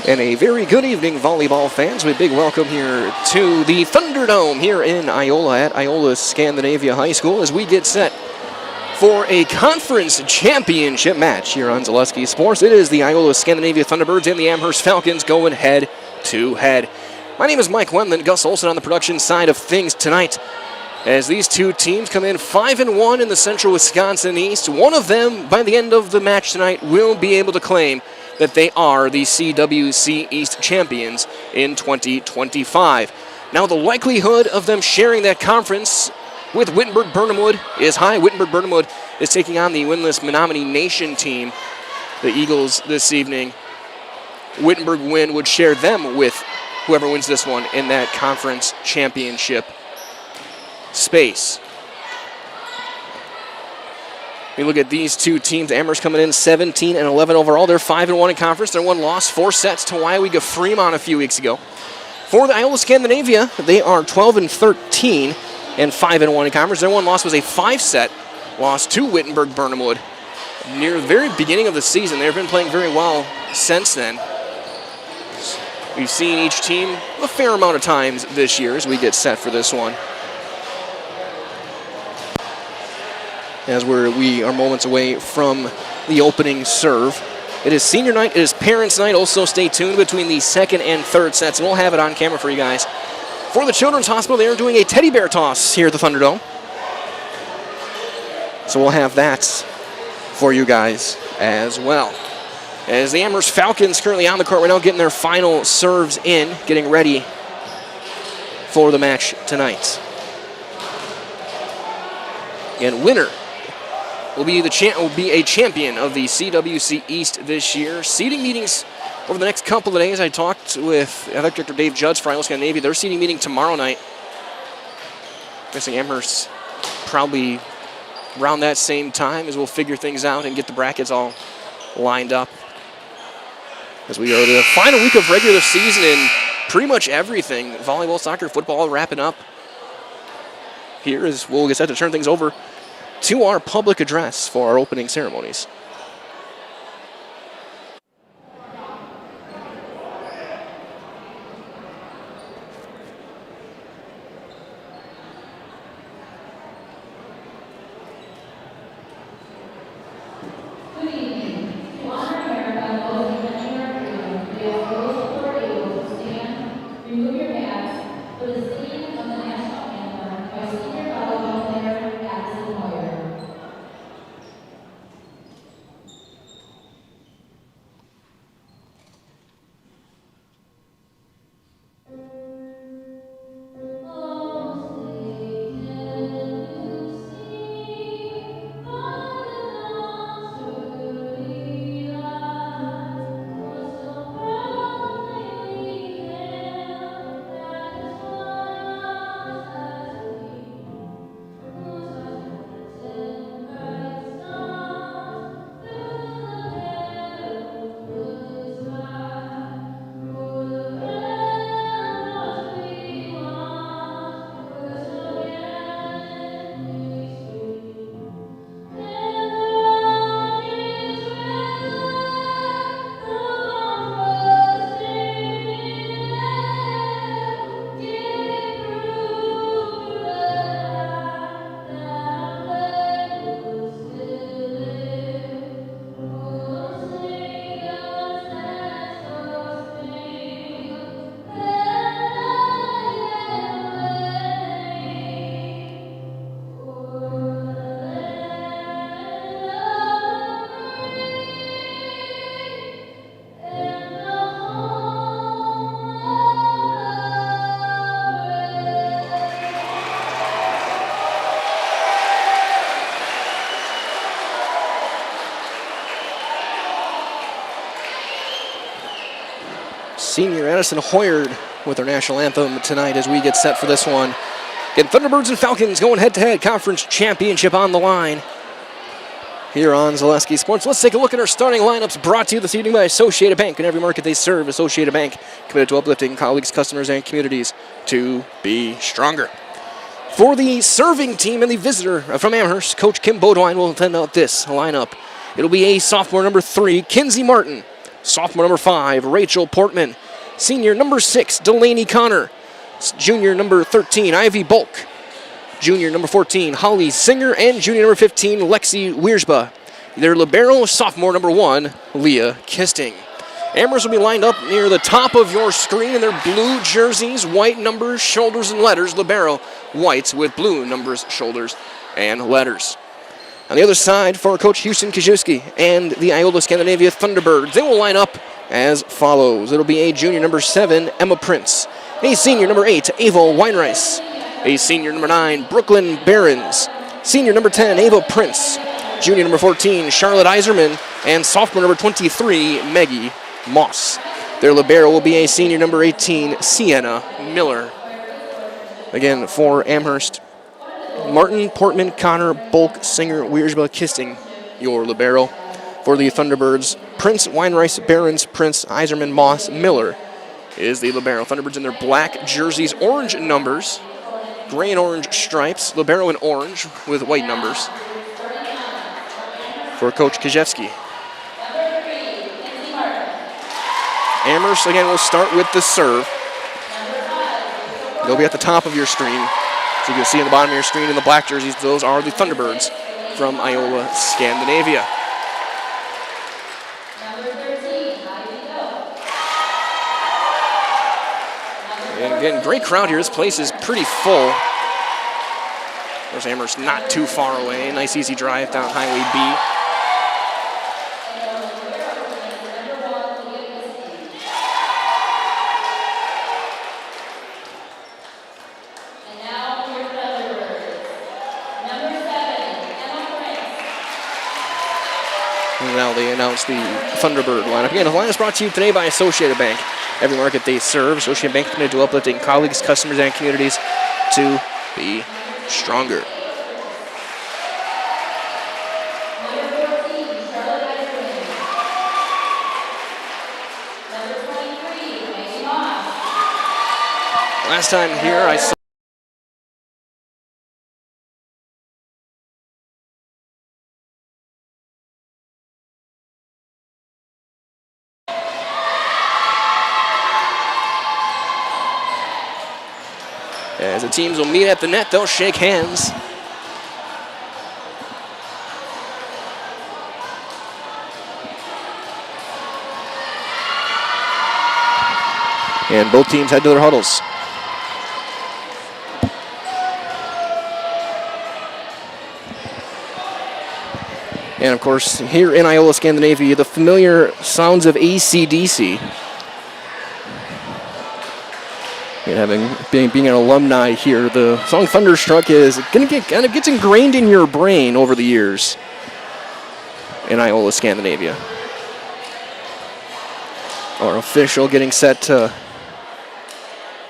And a very good evening, volleyball fans. With a big welcome here to the Thunderdome here in Iola at Iola-Scandinavia High School as we get set for a conference championship match here on Zaleski Sports. It is the Iola-Scandinavia Thunderbirds and the Amherst Falcons going head to head. My name is Mike Wendland, Gus Olson on the production side of things tonight as these two teams come in 5-1 in the Central Wisconsin East. One of them, by the end of the match tonight, will be able to claim that they are the CWC East champions in 2025. Now, the likelihood of them sharing that conference with Wittenberg-Birnamwood is high. Wittenberg-Birnamwood is taking on the winless Menominee Nation team, the Eagles, this evening. Wittenberg win would share them with whoever wins this one in that conference championship space. We look at these two teams. Amherst coming in 17-11 overall. They're 5-1 in conference. Their one loss, 4 sets to WIAA Fremont a few weeks ago. For the Iola-Scandinavia, they are 12-13 and 5-1 in conference. Their one loss was a 5-set loss to Wittenberg-Birnamwood near the very beginning of the season. They've been playing very well since then. We've seen each team a fair amount of times this year as we get set for this one. As we are moments away from the opening serve. It is senior night, it is parents' night. Also stay tuned between the second and third sets, and we'll have it on camera for you guys. For the Children's Hospital, they are doing a teddy bear toss here at the Thunderdome. So we'll have that for you guys as well. As the Amherst Falcons currently on the court right now, getting their final serves in, getting ready for the match tonight. And winner will be a champion of the CWC East this year. Seating meetings over the next couple of days. I talked with Athletic Director Dave Judds for Iola-Scandinavia. Their seating meeting tomorrow night. I'm guessing Amherst probably around that same time as we'll figure things out and get the brackets all lined up. As we go to the final week of regular season and pretty much everything. Volleyball, soccer, football wrapping up. Here is we'll get set to turn things over to our public address for our opening ceremonies. Senior Addison Hoyard with our national anthem tonight as we get set for this one. Again, Thunderbirds and Falcons going head-to-head, conference championship on the line here on Zaleski Sports. Let's take a look at our starting lineups brought to you this evening by Associated Bank. In every market they serve, Associated Bank committed to uplifting colleagues, customers, and communities to be stronger. For the serving team and the visitor from Amherst, Coach Kim Bodwine will send out this lineup. It'll be a sophomore number 3, Kinsey Martin. Sophomore number 5, Rachel Portman. Senior number 6, Delaney Connor. Junior number 13, Ivy Bulk. Junior number 14, Holly Singer. And junior number 15, Lexi Wiersba. Their libero, sophomore number 1, Leah Kisting. Amherst will be lined up near the top of your screen in their blue jerseys, white numbers, shoulders, and letters. Libero, whites with blue numbers, shoulders, and letters. On the other side, for Coach Houston Kijewski and the Iola-Scandinavia Thunderbirds, they will line up as follows. It'll be a junior number 7, Emma Prince. A senior number 8, Ava Weinreis. A senior number 9, Brooklyn Behrens. Senior number 10, Ava Prince. Junior number 14, Charlotte Iserman. And sophomore number 23, Maggie Moss. Their libero will be a senior number 18, Sienna Miller. Again, for Amherst, Martin, Portman, Connor, Bulk, Singer, Wiersba, Kisting, your libero. For the Thunderbirds, Prince, Weinreis, Behrens, Prince, Iserman, Moss, Miller is the libero. Thunderbirds in their black jerseys, orange numbers, gray and orange stripes, libero in orange with white numbers. For Coach Kijewski. Amherst, again, will start with the serve. They'll be at the top of your screen. So you can see in the bottom of your screen in the black jerseys, those are the Thunderbirds from Iola-Scandinavia. And again, great crowd here. This place is pretty full. Of course, Amherst not too far away. Nice easy drive down Highway B. Now they announce the Thunderbird lineup. Again, the line is brought to you today by Associated Bank. Every market they serve, Associated Bank is committed to uplifting colleagues, customers, and communities to be stronger. Last time here, I saw as the teams will meet at the net, they'll shake hands. And both teams head to their huddles. And of course, here in Iola-Scandinavia, the familiar sounds of AC/DC. And being an alumni here, the song Thunderstruck is going to gets ingrained in your brain over the years in Iola-Scandinavia. Our official getting set to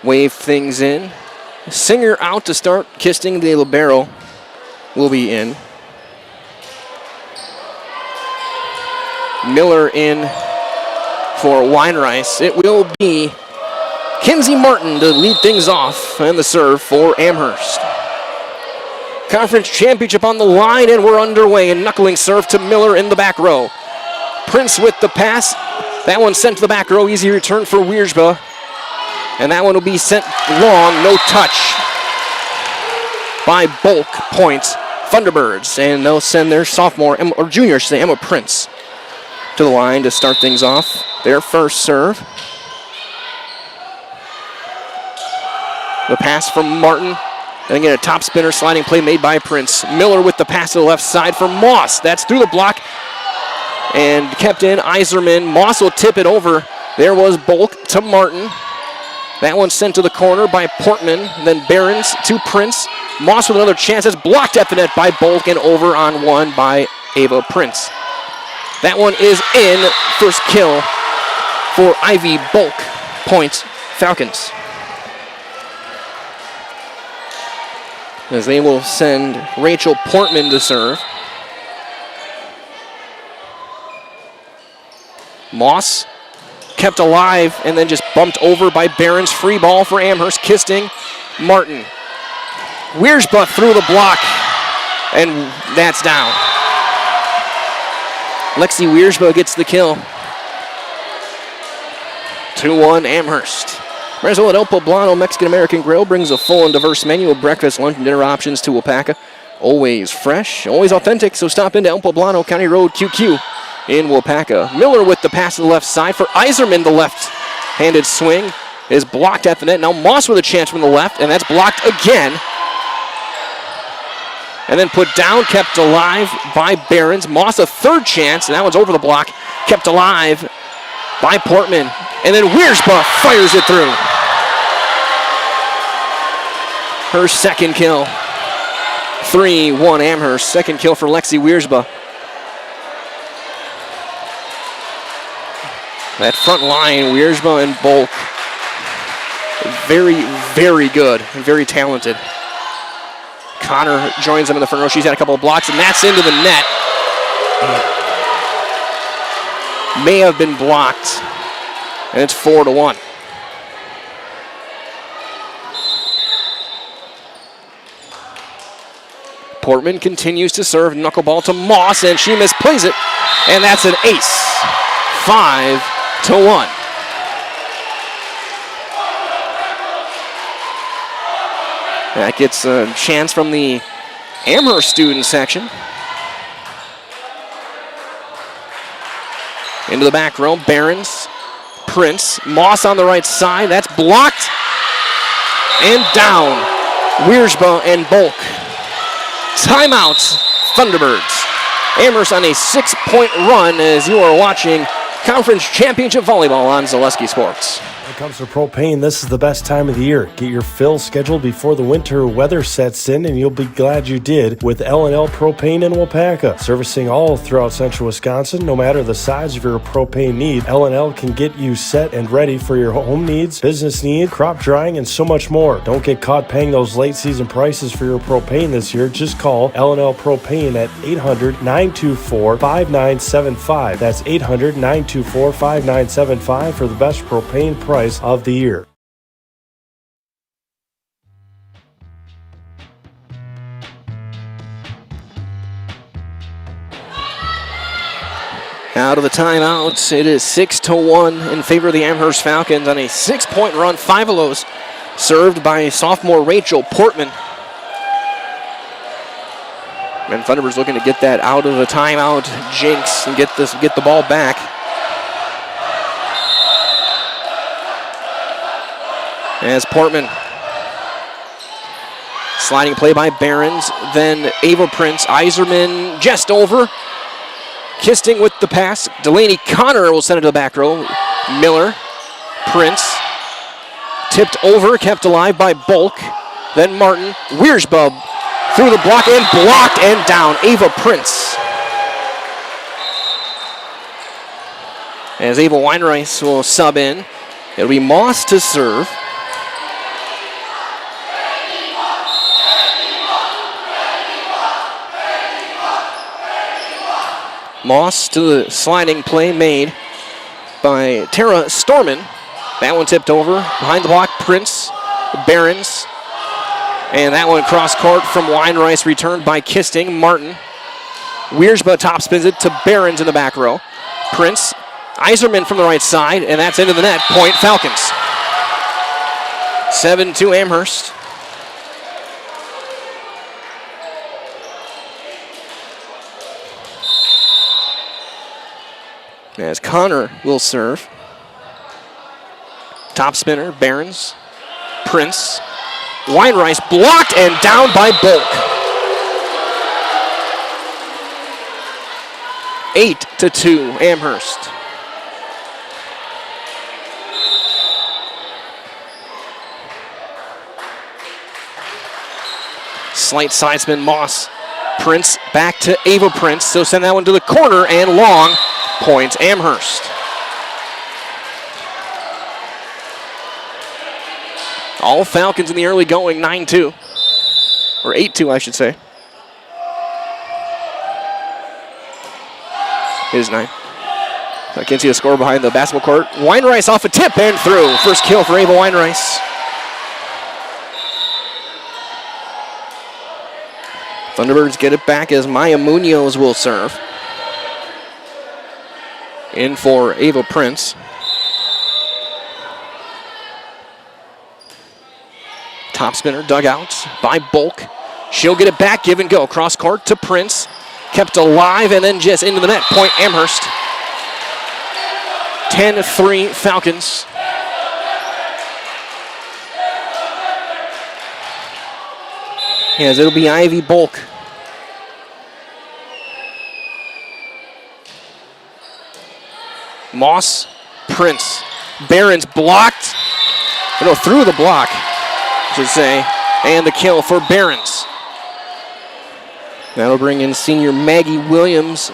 wave things in. Singer out to start. Kisting, the libero, will be in. Miller in for Weinreis. It will be Kinsey Martin to lead things off, and the serve for Amherst. Conference championship on the line, and we're underway. A knuckling serve to Miller in the back row. Prince with the pass. That one sent to the back row. Easy return for Wiersba. And that one will be sent long, no touch by Bulk. Point Thunderbirds. And they'll send their sophomore, or junior, I should say, Emma Prince, to the line to start things off. Their first serve. The pass from Martin. And again, a top spinner sliding play made by Prince. Miller with the pass to the left side for Moss. That's through the block and kept in. Iserman. Moss will tip it over. There was Bulk to Martin. That one sent to the corner by Portman. Then Behrens to Prince. Moss with another chance. That's blocked at the net by Bulk and over on one by Ava Prince. That one is in. First kill for Ivy Bulk. Point Falcons. As they will send Rachel Portman to serve. Moss kept alive and then just bumped over by Behrens. Free ball for Amherst. Kisting. Martin. Wiersbe through the block, and that's down. Lexi Wiersbe gets the kill. 2-1 Amherst. Marisol at El Poblano Mexican-American Grill brings a full and diverse menu of breakfast, lunch, and dinner options to Waupaca. Always fresh, always authentic, so stop into El Poblano, County Road QQ in Waupaca. Miller with the pass to the left side for Iserman. The left-handed swing is blocked at the net. Now Moss with a chance from the left, and that's blocked again. And then put down, kept alive by Behrens. Moss a third chance, and that one's over the block. Kept alive by Portman. And then Wiersbe fires it through. Her second kill. 3-1 Amherst. Second kill for Lexi Wiersbe. That front line, Wiersbe and Bulk. Very, very good and very talented. Connor joins them in the front row. She's had a couple of blocks, and that's into the net. May have been blocked, and it's 4-1. Portman continues to serve, knuckleball to Moss, and she misplays it, and that's an ace. 5-1. That gets a chance from the Amherst student section. Into the back row, Behrens, Prince, Moss on the right side. That's blocked and down. Wiersbe and Bulk. Timeout, Thunderbirds. Amherst on a 6-point run as you are watching Conference Championship Volleyball on Zaleski Sports. When it comes to propane, this is the best time of the year. Get your fill scheduled before the winter weather sets in, and you'll be glad you did with L&L Propane in Waupaca. Servicing all throughout central Wisconsin, no matter the size of your propane need, L&L can get you set and ready for your home needs, business needs, crop drying, and so much more. Don't get caught paying those late season prices for your propane this year. Just call L&L Propane at 800-924-5975. That's 800-924-5975 for the best propane price of the year. Out of the timeout, it is 6-1 in favor of the Amherst Falcons on a 6-point run. 5 of those served by sophomore Rachel Portman. And Thunderbirds looking to get that out of the timeout jinx and get the ball back. As Portman, sliding play by Behrens, then Ava Prince, Iserman just over. Kisting with the pass. Delaney Connor will send it to the back row. Miller, Prince, tipped over, kept alive by Bulk. Then Martin, Wiersbe through the block and blocked and down. Ava Prince. As Ava Weinreich will sub in, it'll be Moss to serve. Moss to the sliding play made by Tara Storman. That one tipped over. Behind the block, Prince, Behrens. And that one cross court from Weinreich, returned by Kisting. Martin. Wiersbe top spins it to Behrens in the back row. Prince, Iserman from the right side, and that's into the net. Point Falcons. 7-2 Amherst. As Connor will serve. Top spinner, Behrens, Prince, Weinreich blocked and down by Bulk. 8-2 Amherst. Slight side spin, Moss. Prince back to Ava Prince. So send that one to the corner and long. Point Amherst. All Falcons in the early going, 9-2. Or 8-2, I should say. It is 9. I can't see the score behind the basketball court. Weinreich off a tip and through. First kill for Ava Weinreich. Thunderbirds get it back as Maya Munoz will serve. In for Ava Prince. Top spinner dug out by Bulk. She'll get it back, give and go. Cross court to Prince. Kept alive and then just into the net. Point Amherst. 10-3 Falcons. Yes, it'll be Ivy Bulk. Moss, Prince. Barron's blocked. No, through the block, I should say. And the kill for Barron's. That'll bring in senior Maggie Williams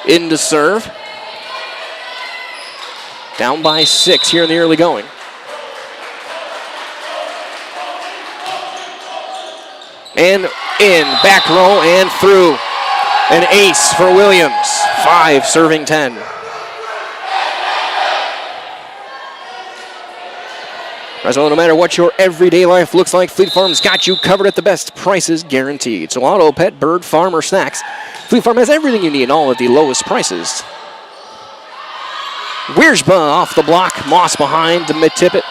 in to serve. Down by 6 here in the early going. And in, back row and through. An ace for Williams. 5 serving 10. So no matter what your everyday life looks like, Fleet Farm's got you covered at the best prices guaranteed. So auto, pet, bird, farm, or snacks, Fleet Farm has everything you need, all at the lowest prices. Wiersba off the block, Moss behind to mid-tippet.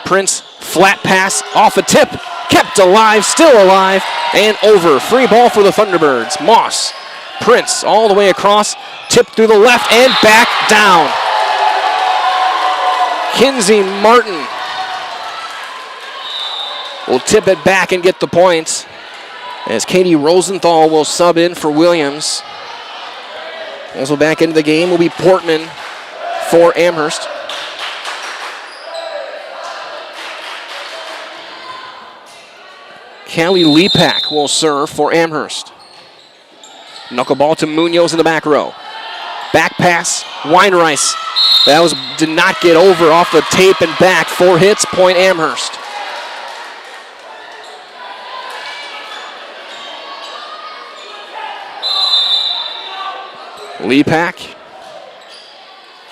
Prince, flat pass, off a tip, kept alive, still alive, and over. Free ball for the Thunderbirds. Moss, Prince, all the way across, tipped through the left and back down. Kinsey Martin will tip it back and get the points as Katie Rosenthal will sub in for Williams. Also back into the game will be Portman for Amherst. Callie Lepak will serve for Amherst. Knuckleball to Munoz in the back row. Back pass, Weinreis. That did not get over off the tape and back. 4 hits, point Amherst. Lepak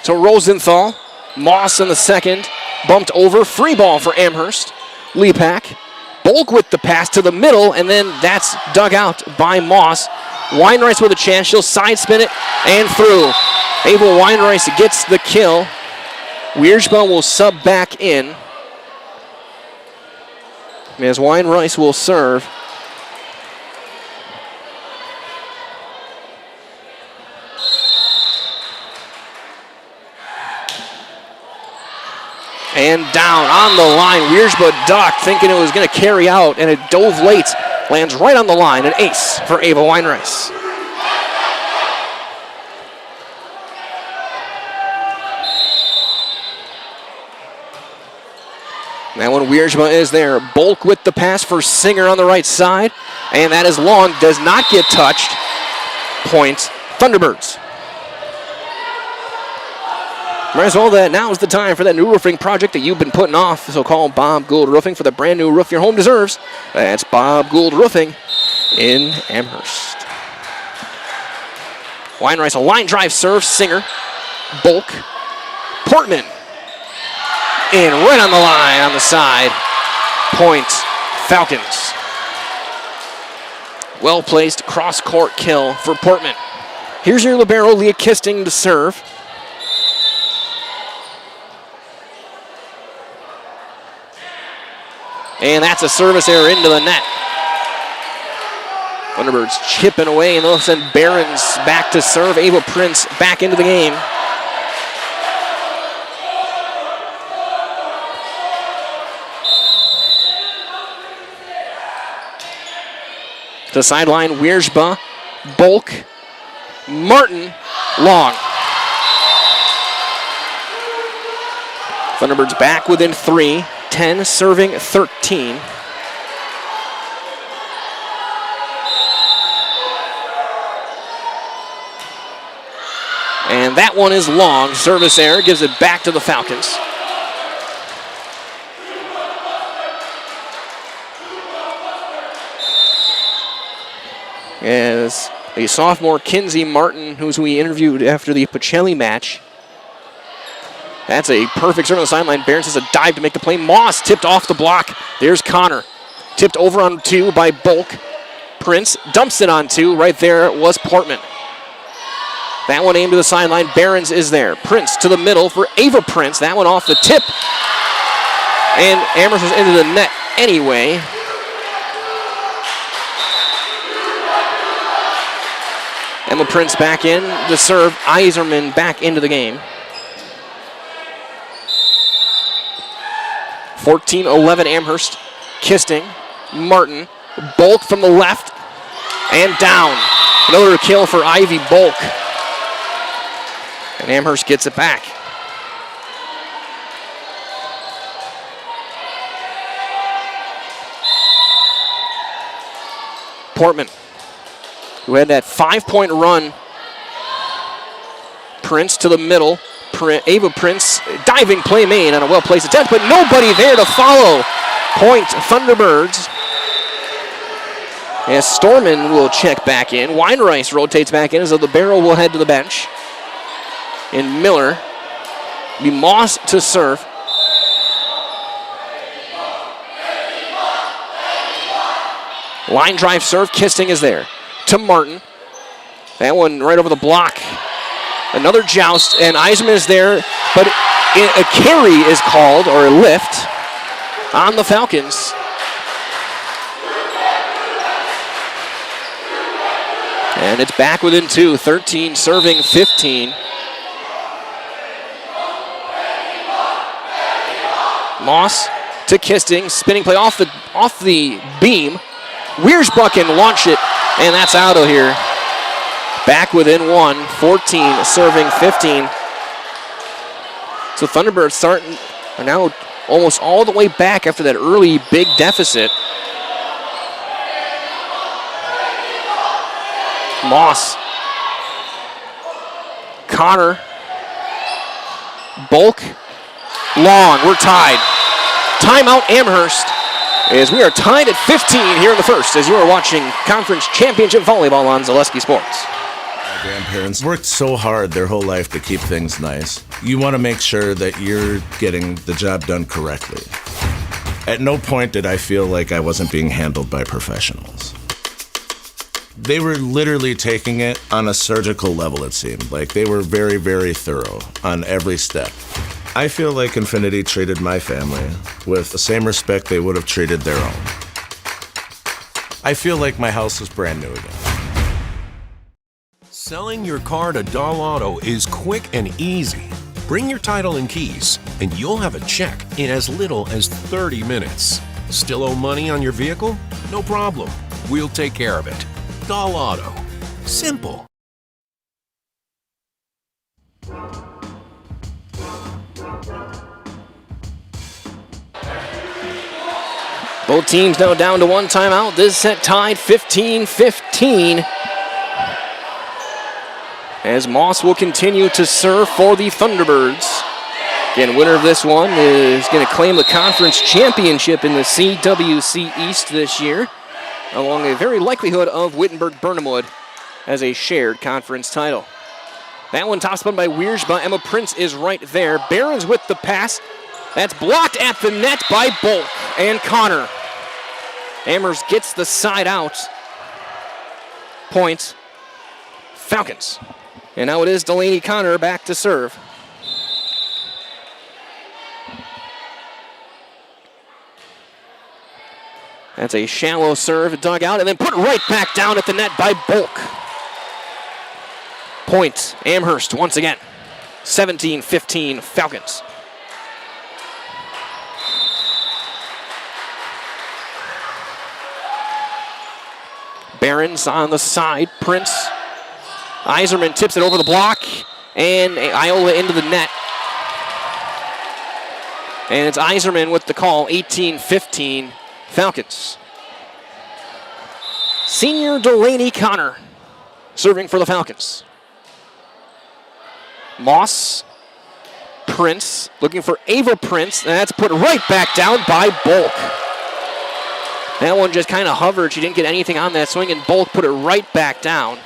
to Rosenthal. Moss in the second. Bumped over. Free ball for Amherst. Lepak. Bulk with the pass to the middle, and then that's dug out by Moss. Weinreis with a chance. She'll side spin it and through. Abel Weinreis gets the kill. Wiersba will sub back in as Weinreis will serve. And down on the line. Wiersba ducked, thinking it was going to carry out, and it dove late. Lands right on the line. An ace for Ava Weinreis. That one, Wiersba is there. Bulk with the pass for Singer on the right side. And that is long. Does not get touched. Point Thunderbirds. Might as well that now is the time for that new roofing project that you've been putting off. So call Bob Gould Roofing for the brand new roof your home deserves. That's Bob Gould Roofing in Amherst. Weinreis, a line drive serve. Singer. Bulk. Portman. In right on the line on the side. Point Falcons. Well placed cross court kill for Portman. Here's your libero, Leah Kisting, to serve. And that's a service error into the net. Thunderbirds chipping away, and they'll send Barron's back to serve. Ava Prince back into the game. To sideline, Wiersba, Bulk, Martin, long. Thunderbirds back within 3. 10 serving 13. And that one is long. Service error gives it back to the Falcons. As a sophomore, Kinsey Martin, who we interviewed after the Pacelli match. That's a perfect serve on the sideline. Barons has a dive to make the play. Moss tipped off the block. There's Connor. Tipped over on 2 by Bulk. Prince dumps it on two. Right there was Portman. That one aimed to the sideline. Behrens is there. Prince to the middle for Ava Prince. That one off the tip. And Amherst was into the net anyway. Emma Prince back in to serve. Iserman back into the game. 14-11 Amherst. Kisting. Martin. Bulk from the left. And down. Another kill for Ivy Bulk. And Amherst gets it back. Portman, who had that 5-point run. Prince to the middle. Ava Prince, diving play made on a well-placed attempt, but nobody there to follow. Point Thunderbirds. As Storman will check back in. Weinreich rotates back in as though the barrel will head to the bench. And Miller, be Moss to serve. Line drive serve, Kisting is there. To Martin. That one right over the block. Another joust, and Eisman is there, but a carry is called, or a lift, on the Falcons. And it's back within two, 13 serving 15. Moss to Kisting, spinning play off the beam. Wiersbucken launch it, and that's out of here. Back within one, 14 serving 15. So Thunderbirds are now almost all the way back after that early big deficit. Moss. Connor. Bulk. Long. We're tied. Timeout Amherst, as we are tied at 15 here in the first, as you are watching Conference Championship Volleyball on Zaleski Sports. My grandparents worked so hard their whole life to keep things nice. You want to make sure that you're getting the job done correctly. At no point did I feel like I wasn't being handled by professionals. They were literally taking it on a surgical level, it seemed. Like they were very, very thorough on every step. I feel like Infinity treated my family with the same respect they would have treated their own. I feel like my house is brand new again. Selling your car to Dahl Auto is quick and easy. Bring your title and keys, and you'll have a check in as little as 30 minutes. Still owe money on your vehicle? No problem. We'll take care of it. Dahl Auto. Simple. Both teams now down to one timeout. This set tied 15-15. As Moss will continue to serve for the Thunderbirds. Again, winner of this one is going to claim the conference championship in the CWC East this year, along a very likelihood of Wittenberg-Burnhamwood as a shared conference title. That one tossed by Wiersba. Emma Prince is right there. Behrens with the pass. That's blocked at the net by Bulk and Connor. Amherst gets the side out. Point, Falcons. And now it is Delaney Connor back to serve. That's a shallow serve, dug out, and then put right back down at the net by Bulk. Point, Amherst once again. 17-15 Falcons. Behrens on the side, Prince. Iserman tips it over the block, and Iola into the net. And it's Iserman with the call, 18-15 Falcons. Senior Delaney Connor serving for the Falcons. Moss, Prince, looking for Ava Prince, and that's put right back down by Bulk. That one just kind of hovered. She didn't get anything on that swing, and Bulk put it right back down.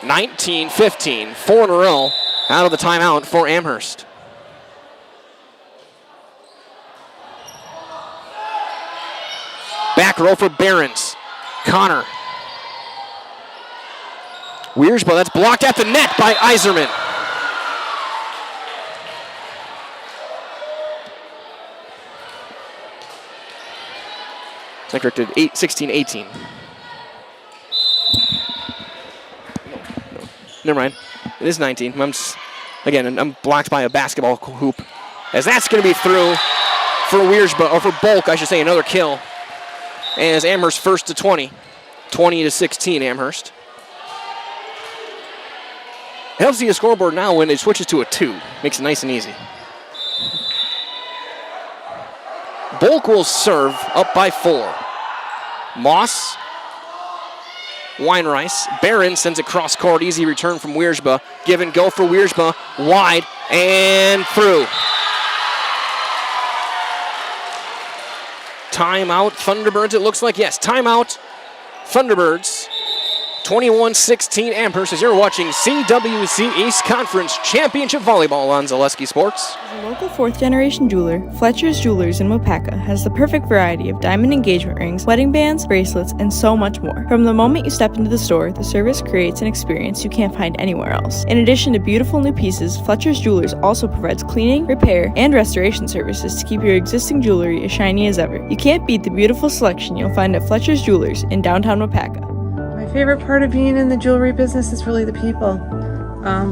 19-15, 4 in a row out of the timeout for Amherst. Back row for Behrens. Connor Wiersba, that's blocked at the net by Iserman. I corrected 16-18. No. Never mind. It is 19. I'm blocked by a basketball hoop. As that's going to be through for Wiersba, or for Bulk, I should say, another kill. As Amherst first to 20. 20-16, Amherst. Helps see a scoreboard now when it switches to a 2. Makes it nice and easy. Bulk will serve up by 4. Moss. Weinreis. Barron sends it cross court. Easy return from Wiersba. Give and go for Wiersba. Wide and through. Timeout Thunderbirds, it looks like. Yes, timeout Thunderbirds. 21-16 Amherst as you're watching CWC East Conference Championship Volleyball on Zaleski Sports. As a local fourth-generation jeweler, Fletcher's Jewelers in Wapaka has the perfect variety of diamond engagement rings, wedding bands, bracelets, and so much more. From the moment you step into the store, the service creates an experience you can't find anywhere else. In addition to beautiful new pieces, Fletcher's Jewelers also provides cleaning, repair, and restoration services to keep your existing jewelry as shiny as ever. You can't beat the beautiful selection you'll find at Fletcher's Jewelers in downtown Wapaka. My favorite part of being in the jewelry business is really the people.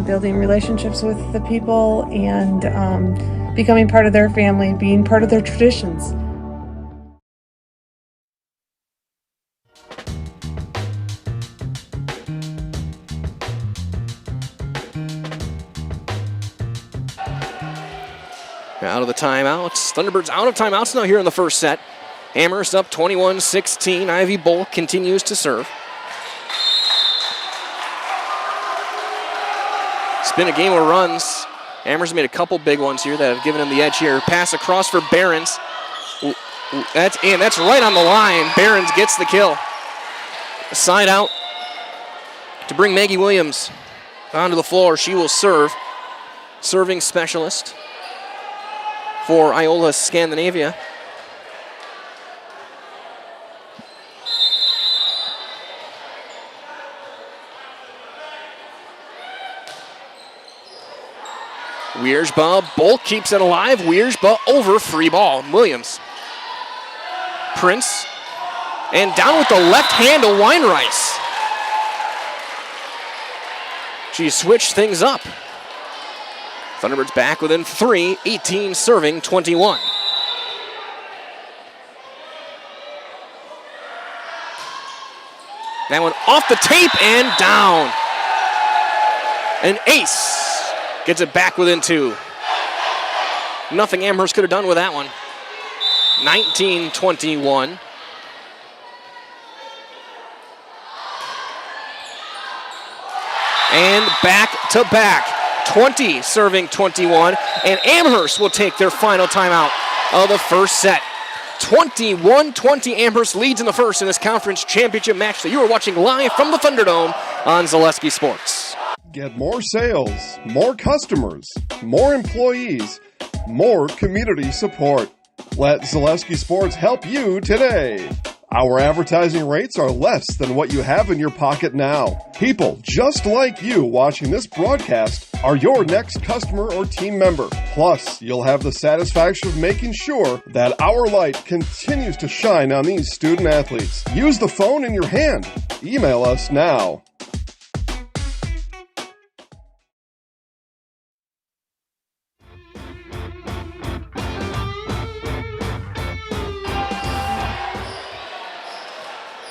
Building relationships with the people and becoming part of their family, being part of their traditions. Out of the timeouts. Thunderbirds out of timeouts now here in the first set. Amherst up 21-16. Ivy Bulk continues to serve. It's been a game of runs. Amherst made a couple big ones here that have given him the edge here. Pass across for Behrens. That's in. That's right on the line. Behrens gets the kill. Side out to bring Maggie Williams onto the floor. She will serve. Serving specialist for Iola-Scandinavia. Wiersba, Bulk keeps it alive. Wiersba over, free ball. Williams. Prince. And down with the left hand to Weinreis. She switched things up. Thunderbirds back within 3, 18 serving 21. That one off the tape and down. An ace. Gets it back within 2. Nothing Amherst could have done with that one. 19-21. And back to back. 20 serving 21. And Amherst will take their final timeout of the first set. 21-20 Amherst leads in the first in this conference championship match that you are watching live from the Thunderdome on Zaleski Sports. Get more sales, more customers, more employees, more community support. Let Zaleski Sports help you today. Our advertising rates are less than what you have in your pocket now. People just like you watching this broadcast are your next customer or team member. Plus, you'll have the satisfaction of making sure that our light continues to shine on these student athletes. Use the phone in your hand. Email us now.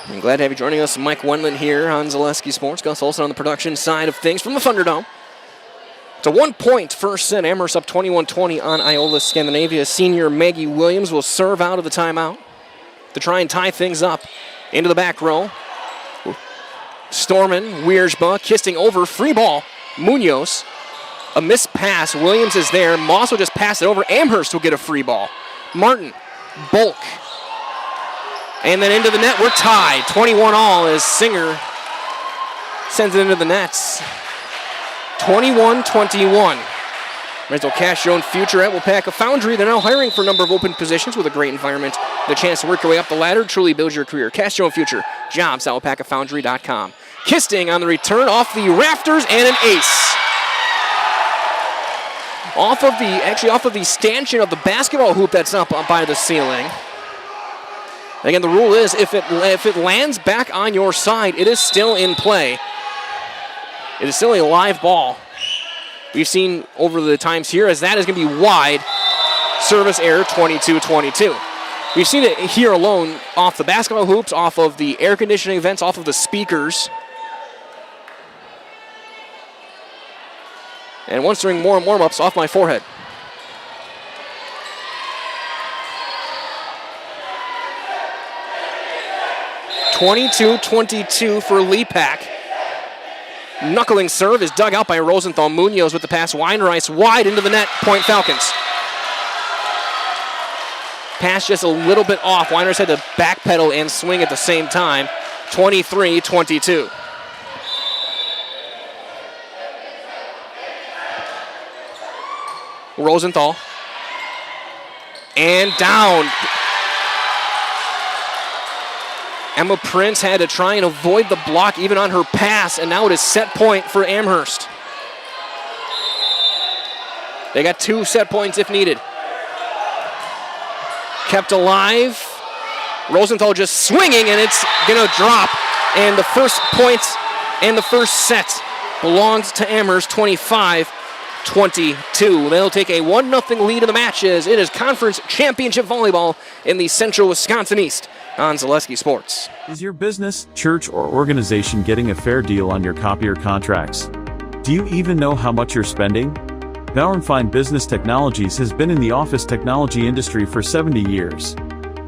I'm glad to have you joining us. Mike Wendland here on Zaleski Sports. Gus Olson on the production side of things from the Thunderdome. It's a 1-point first set. Amherst up 21-20 on Iola-Scandinavia. Senior Maggie Williams will serve out of the timeout to try and tie things up into the back row. Storman, Wiersba, kissing over, free ball. Munoz, a missed pass. Williams is there. Moss will just pass it over. Amherst will get a free ball. Martin, Bulk. And then into the net, we're tied. 21 all as Singer sends it into the nets. 21-21. Rental cash your own future at Wapaka Foundry. They're now hiring for a number of open positions with a great environment. The chance to work your way up the ladder truly builds your career. Cash your own future. Jobs at wapakafoundry.com. Kisting on the return off the rafters and an ace. Off of the stanchion of the basketball hoop that's up by the ceiling. Again, the rule is if it lands back on your side, it is still in play. It is still a live ball. We've seen over the times here as that is going to be wide. Service error, 22-22. We've seen it here alone off the basketball hoops, off of the air conditioning vents, off of the speakers. And once during more warm-ups, off my forehead. (22-22) for Lepak. Knuckling serve is dug out by Rosenthal. Munoz with the pass. Weinreis wide into the net. Point Falcons. Pass just a little bit off. Weinreis had to backpedal and swing at the same time. 23-22. Rosenthal. And down. Emma Prince had to try and avoid the block even on her pass, and now it is set point for Amherst. They got 2 set points if needed. Kept alive. Rosenthal just swinging, and it's going to drop. And the first points and the first set belongs to Amherst, 25-22. They'll take a 1-0 lead in the match as it is Conference Championship Volleyball in the Central Wisconsin East on Zaleski Sports. Is your business, church, or organization getting a fair deal on your copier contracts? Do you even know how much you're spending? Bauer & Fine Business Technologies has been in the office technology industry for 70 years.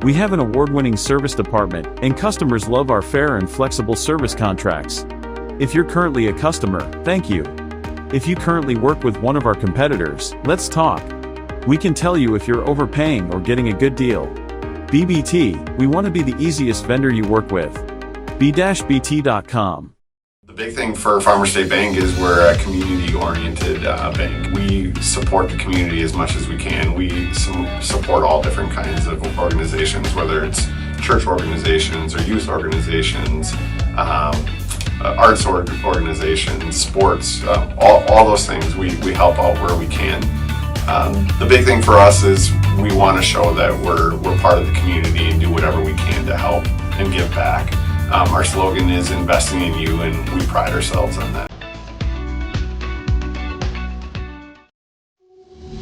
We have an award-winning service department, and customers love our fair and flexible service contracts. If you're currently a customer, thank you. If you currently work with one of our competitors, let's talk. We can tell you if you're overpaying or getting a good deal. BBT, we want to be the easiest vendor you work with. b-bt.com. The big thing for Farmers State Bank is we're a community-oriented bank. We support the community as much as we can. We support all different kinds of organizations, whether it's church organizations or youth organizations, arts organizations, sports, all those things. We help out where we can. The big thing for us is we want to show that we're part of the community and do whatever we can to help and give back. Our slogan is investing in you, and we pride ourselves on that.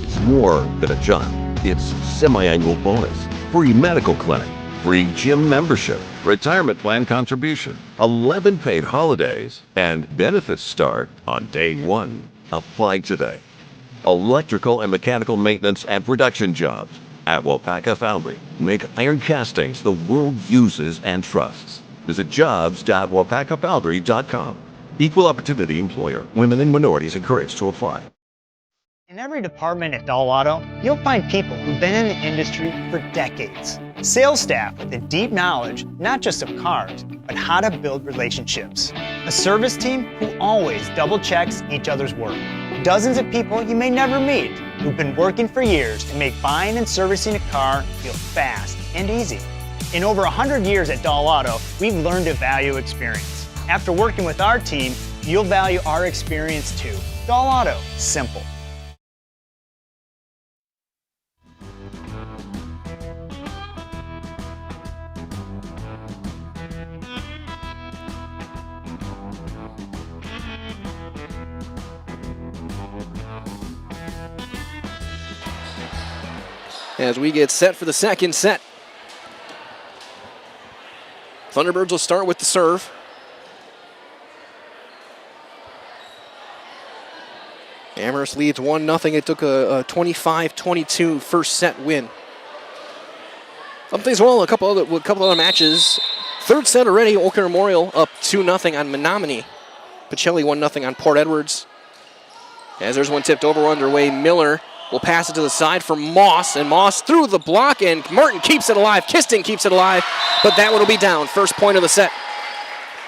It's more than a job. It's semi-annual bonus, free medical clinic, free gym membership, retirement plan contribution, 11 paid holidays, and benefits start on day 1. Apply today. Electrical and mechanical maintenance and production jobs at Waupaca Foundry make iron castings the world uses and trusts. Visit jobs.waupacafoundry.com. Equal opportunity employer. Women and minorities encouraged to apply. In every department at Doll Auto, you'll find people who've been in the industry for decades. Sales staff with a deep knowledge, not just of cars, but how to build relationships. A service team who always double checks each other's work. Dozens of people you may never meet who've been working for years to make buying and servicing a car feel fast and easy. In over 100 years at Doll Auto, we've learned to value experience. After working with our team, you'll value our experience too. Doll Auto, simple. As we get set for the second set. Thunderbirds will start with the serve. Amherst leads 1-0. It took a 25-22 first set win. Up things well, a couple other matches. Third set already, Oaken Memorial up 2-0 on Menominee. Pacelli 1-0 on Port Edwards. As there's one tipped over underway, Miller will pass it to the side for Moss, and Moss through the block, and Martin keeps it alive. Kisting keeps it alive, but that one will be down. First point of the set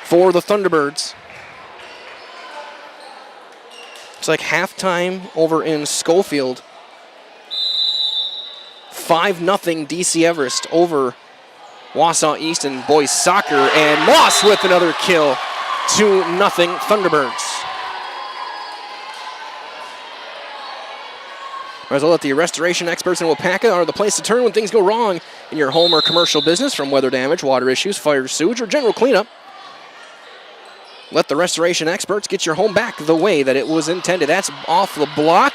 for the Thunderbirds. It's like halftime over in Schofield. 5-0 DC Everest over Wausau East and boys soccer, and Moss with another kill. 2-0 Thunderbirds. Result, the restoration experts in Waupaca are the place to turn when things go wrong in your home or commercial business, from weather damage, water issues, fire, sewage, or general cleanup. Let the restoration experts get your home back the way that it was intended. That's off the block.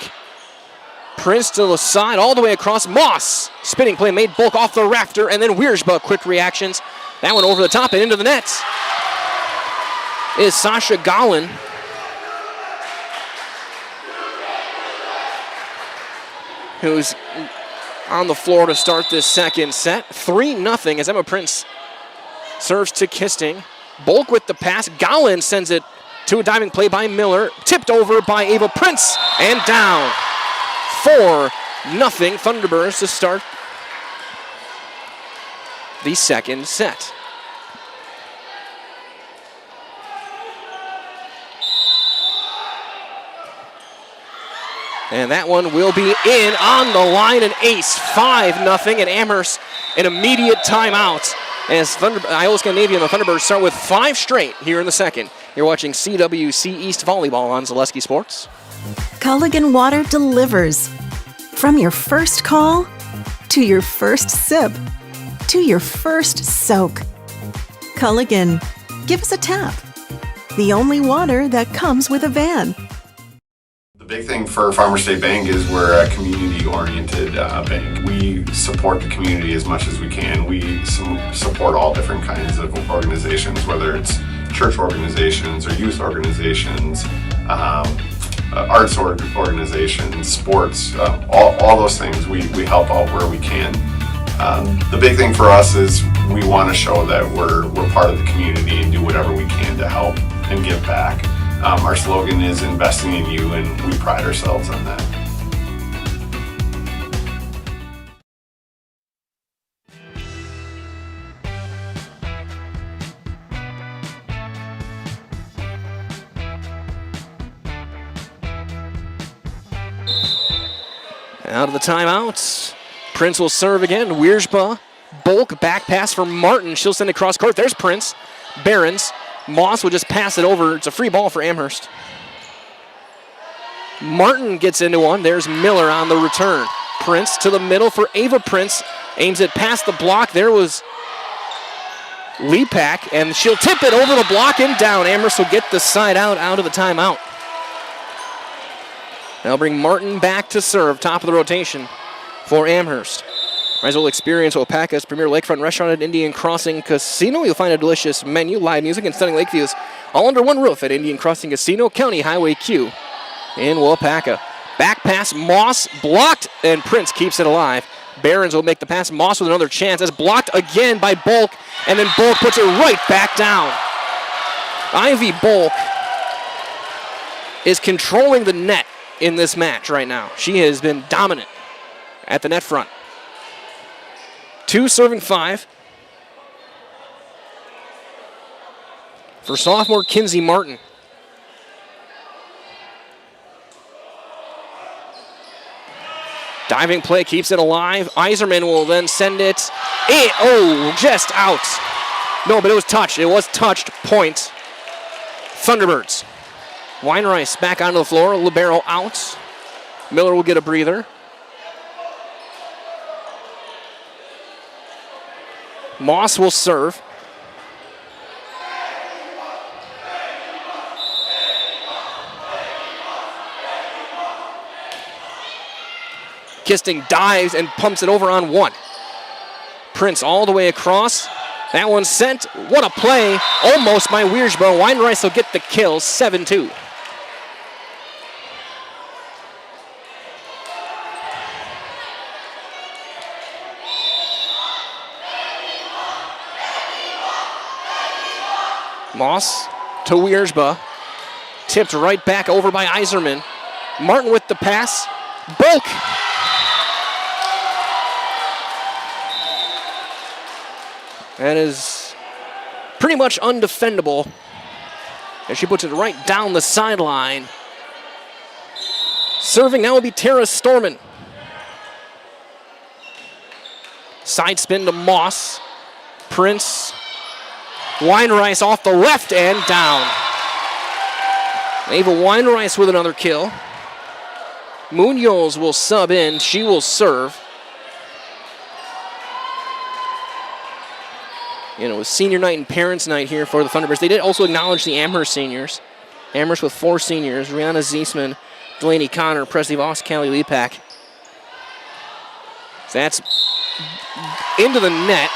Prince to the side, all the way across. Moss, spinning play, made Bulk off the rafter, and then Wiersba, quick reactions. That one over the top and into the nets is Sasha Gollin. Who's on the floor to start this second set. 3-0 as Emma Prince serves to Kisting. Bulk with the pass. Gollin sends it to a diving play by Miller. Tipped over by Ava Prince and down. 4-0 Thunderbirds to start the second set. And that one will be in on the line, an ace, 5-0, and Amherst an immediate timeout as Iola-Scandinavia and the Thunderbirds start with 5 straight here in the second. You're watching CWC East Volleyball on Zaleski Sports. Culligan Water delivers. From your first call, to your first sip, to your first soak. Culligan, give us a tap. The only water that comes with a van. The big thing for Farmers State Bank is we're a community-oriented bank. We support the community as much as we can. We support all different kinds of organizations, whether it's church organizations or youth organizations, arts organizations, sports, all those things. We help out where we can. The big thing for us is we want to show that we're part of the community and do whatever we can to help and give back. Our slogan is investing in you, and we pride ourselves on that. Out of the timeouts, Prince will serve again. Wiersba, Bulk, back pass for Martin. She'll send it across court. There's Prince. Barons. Moss will just pass it over. It's a free ball for Amherst. Martin gets into one. There's Miller on the return. Prince to the middle for Ava Prince. Aims it past the block. There was Lepak, and she'll tip it over the block and down. Amherst will get the side out of the timeout. They'll bring Martin back to serve, top of the rotation for Amherst. Rizal experience Waupaca's premier lakefront restaurant at Indian Crossing Casino. You'll find a delicious menu, live music, and stunning lake views all under one roof at Indian Crossing Casino, County Highway Q in Waupaca. Back pass, Moss blocked, and Prince keeps it alive. Barons will make the pass. Moss with another chance. That's blocked again by Bulk, and then Bulk puts it right back down. Ivy Bulk is controlling the net in this match right now. She has been dominant at the net front. 2 serving 5 for sophomore Kinsey Martin. Diving play keeps it alive. Iserman will then send it. Just out. No, but it was touched. It was touched. Point. Thunderbirds. Weinreis back onto the floor. Libero out. Miller will get a breather. Moss will serve. Kisting dives and pumps it over on one. Prince all the way across. That one sent. What a play. Almost by Wiersba. Weinreis will get the kill. 7-2. Moss to Wiersba. Tipped right back over by Iserman. Martin with the pass. Bulk. That is pretty much undefendable. And she puts it right down the sideline. Serving now will be Tara Storman. Side spin to Moss. Prince. Weinreis off the left and down. Ava Weinreis with another kill. Munoz will sub in. She will serve. You know, it was senior night and parents' night here for the Thunderbirds. They did also acknowledge the Amherst seniors. Amherst with 4 seniors. Rihanna Ziesman, Delaney Connor, Presley Voss, Callie Lepak. So that's into the net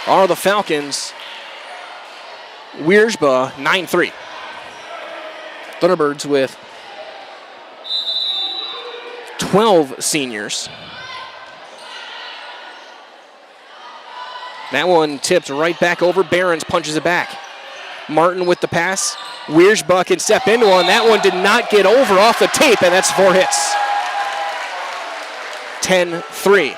are the Falcons. Wiersba, 9-3. Thunderbirds with 12 seniors. That one tipped right back over. Behrens punches it back. Martin with the pass. Wiersba can step into one. That one did not get over off the tape, and that's 4 hits. 10-3.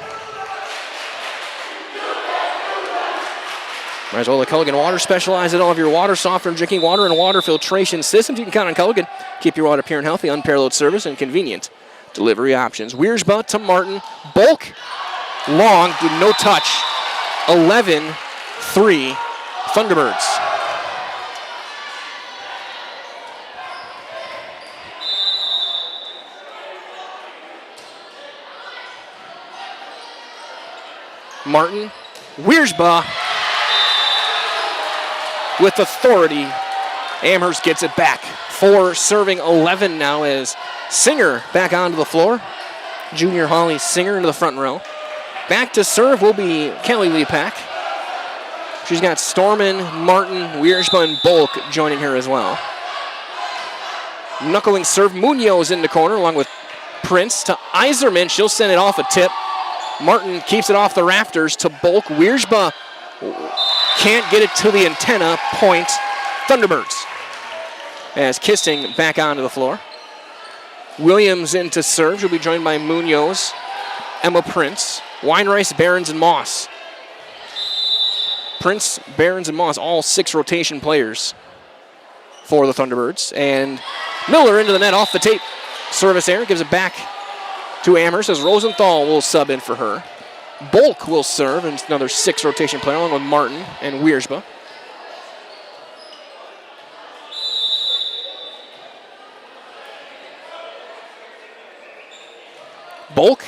Might as well the Culligan Water specialize in all of your water softener, drinking water, and water filtration systems. You can count on Culligan. Keep your water pure and healthy, unparalleled service, and convenient delivery options. Wiersba to Martin. Bulk. Long. No touch. 11-3 Thunderbirds. Martin. Wiersba. With authority, Amherst gets it back. 4 serving 11 now as Singer back onto the floor. Junior Holly Singer into the front row. Back to serve will be Kelly Lepak. She's got Storman, Martin, Wiersba, and Bulk joining her as well. Knuckling serve, Munoz in the corner along with Prince to Iserman. She'll send it off a tip. Martin keeps it off the rafters to Bulk. Wiersba can't get it to the antenna. Point Thunderbirds. As Kissing back onto the floor. Williams in to serve. She'll be joined by Munoz, Emma Prince, Weinreis, Behrens, and Moss. Prince, Behrens, and Moss, all 6 rotation players for the Thunderbirds. And Miller into the net off the tape. Service error, gives it back to Amherst as Rosenthal will sub in for her. Bulk will serve, and it's another 6 rotation player along with Martin and Wiersba. Bulk.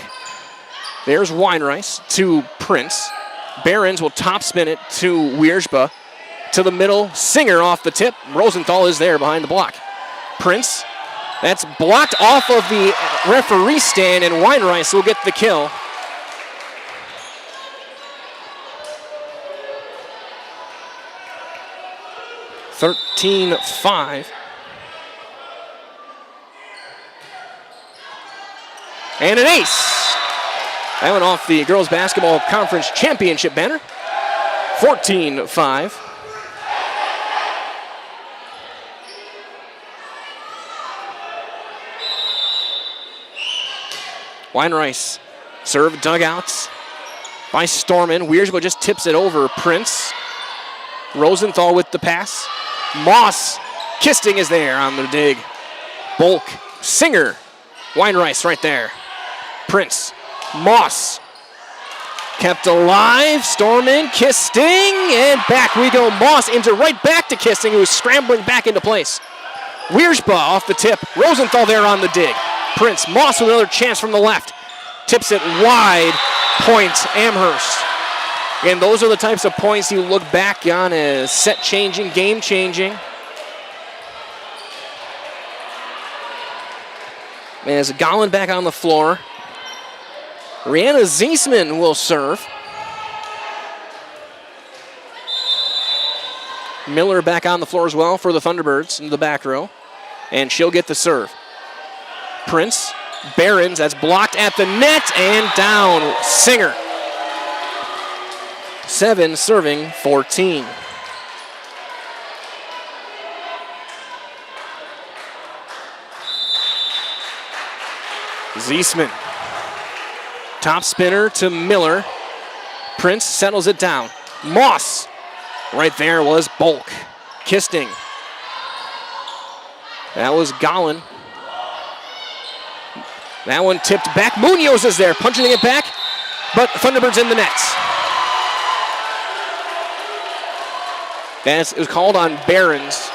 There's Weinreis to Prince. Behrens will top spin it to Wiersba. To the middle, Singer off the tip. Rosenthal is there behind the block. Prince, that's blocked off of the referee stand, and Weinreis will get the kill. (13-5). And an ace. That went off the Girls Basketball Conference Championship banner. 14-5. Weinreis. Serve dugouts by Storman. Wiersba just tips it over Prince. Rosenthal with the pass. Moss. Kisting is there on the dig. Bulk. Singer. Weinreis right there. Prince. Moss. Kept alive. Storman. Kisting. And back we go. Moss into right back to Kisting, who is scrambling back into place. Wiersba off the tip. Rosenthal there on the dig. Prince. Moss with another chance from the left. Tips it wide. Point Amherst. And those are the types of points you look back on as set-changing, game-changing. As Gollin back on the floor. Rihanna Ziesman will serve. Miller back on the floor as well for the Thunderbirds in the back row. And she'll get the serve. Prince, Behrens, that's blocked at the net and down. Singer. 7 serving 14. Ziesman. Top spinner to Miller. Prince settles it down. Moss. Right there was Bulk. Kisting. That was Gollin. That one tipped back. Munoz is there, punching it back, but Thunderbirds in the nets. It was called on Behrens.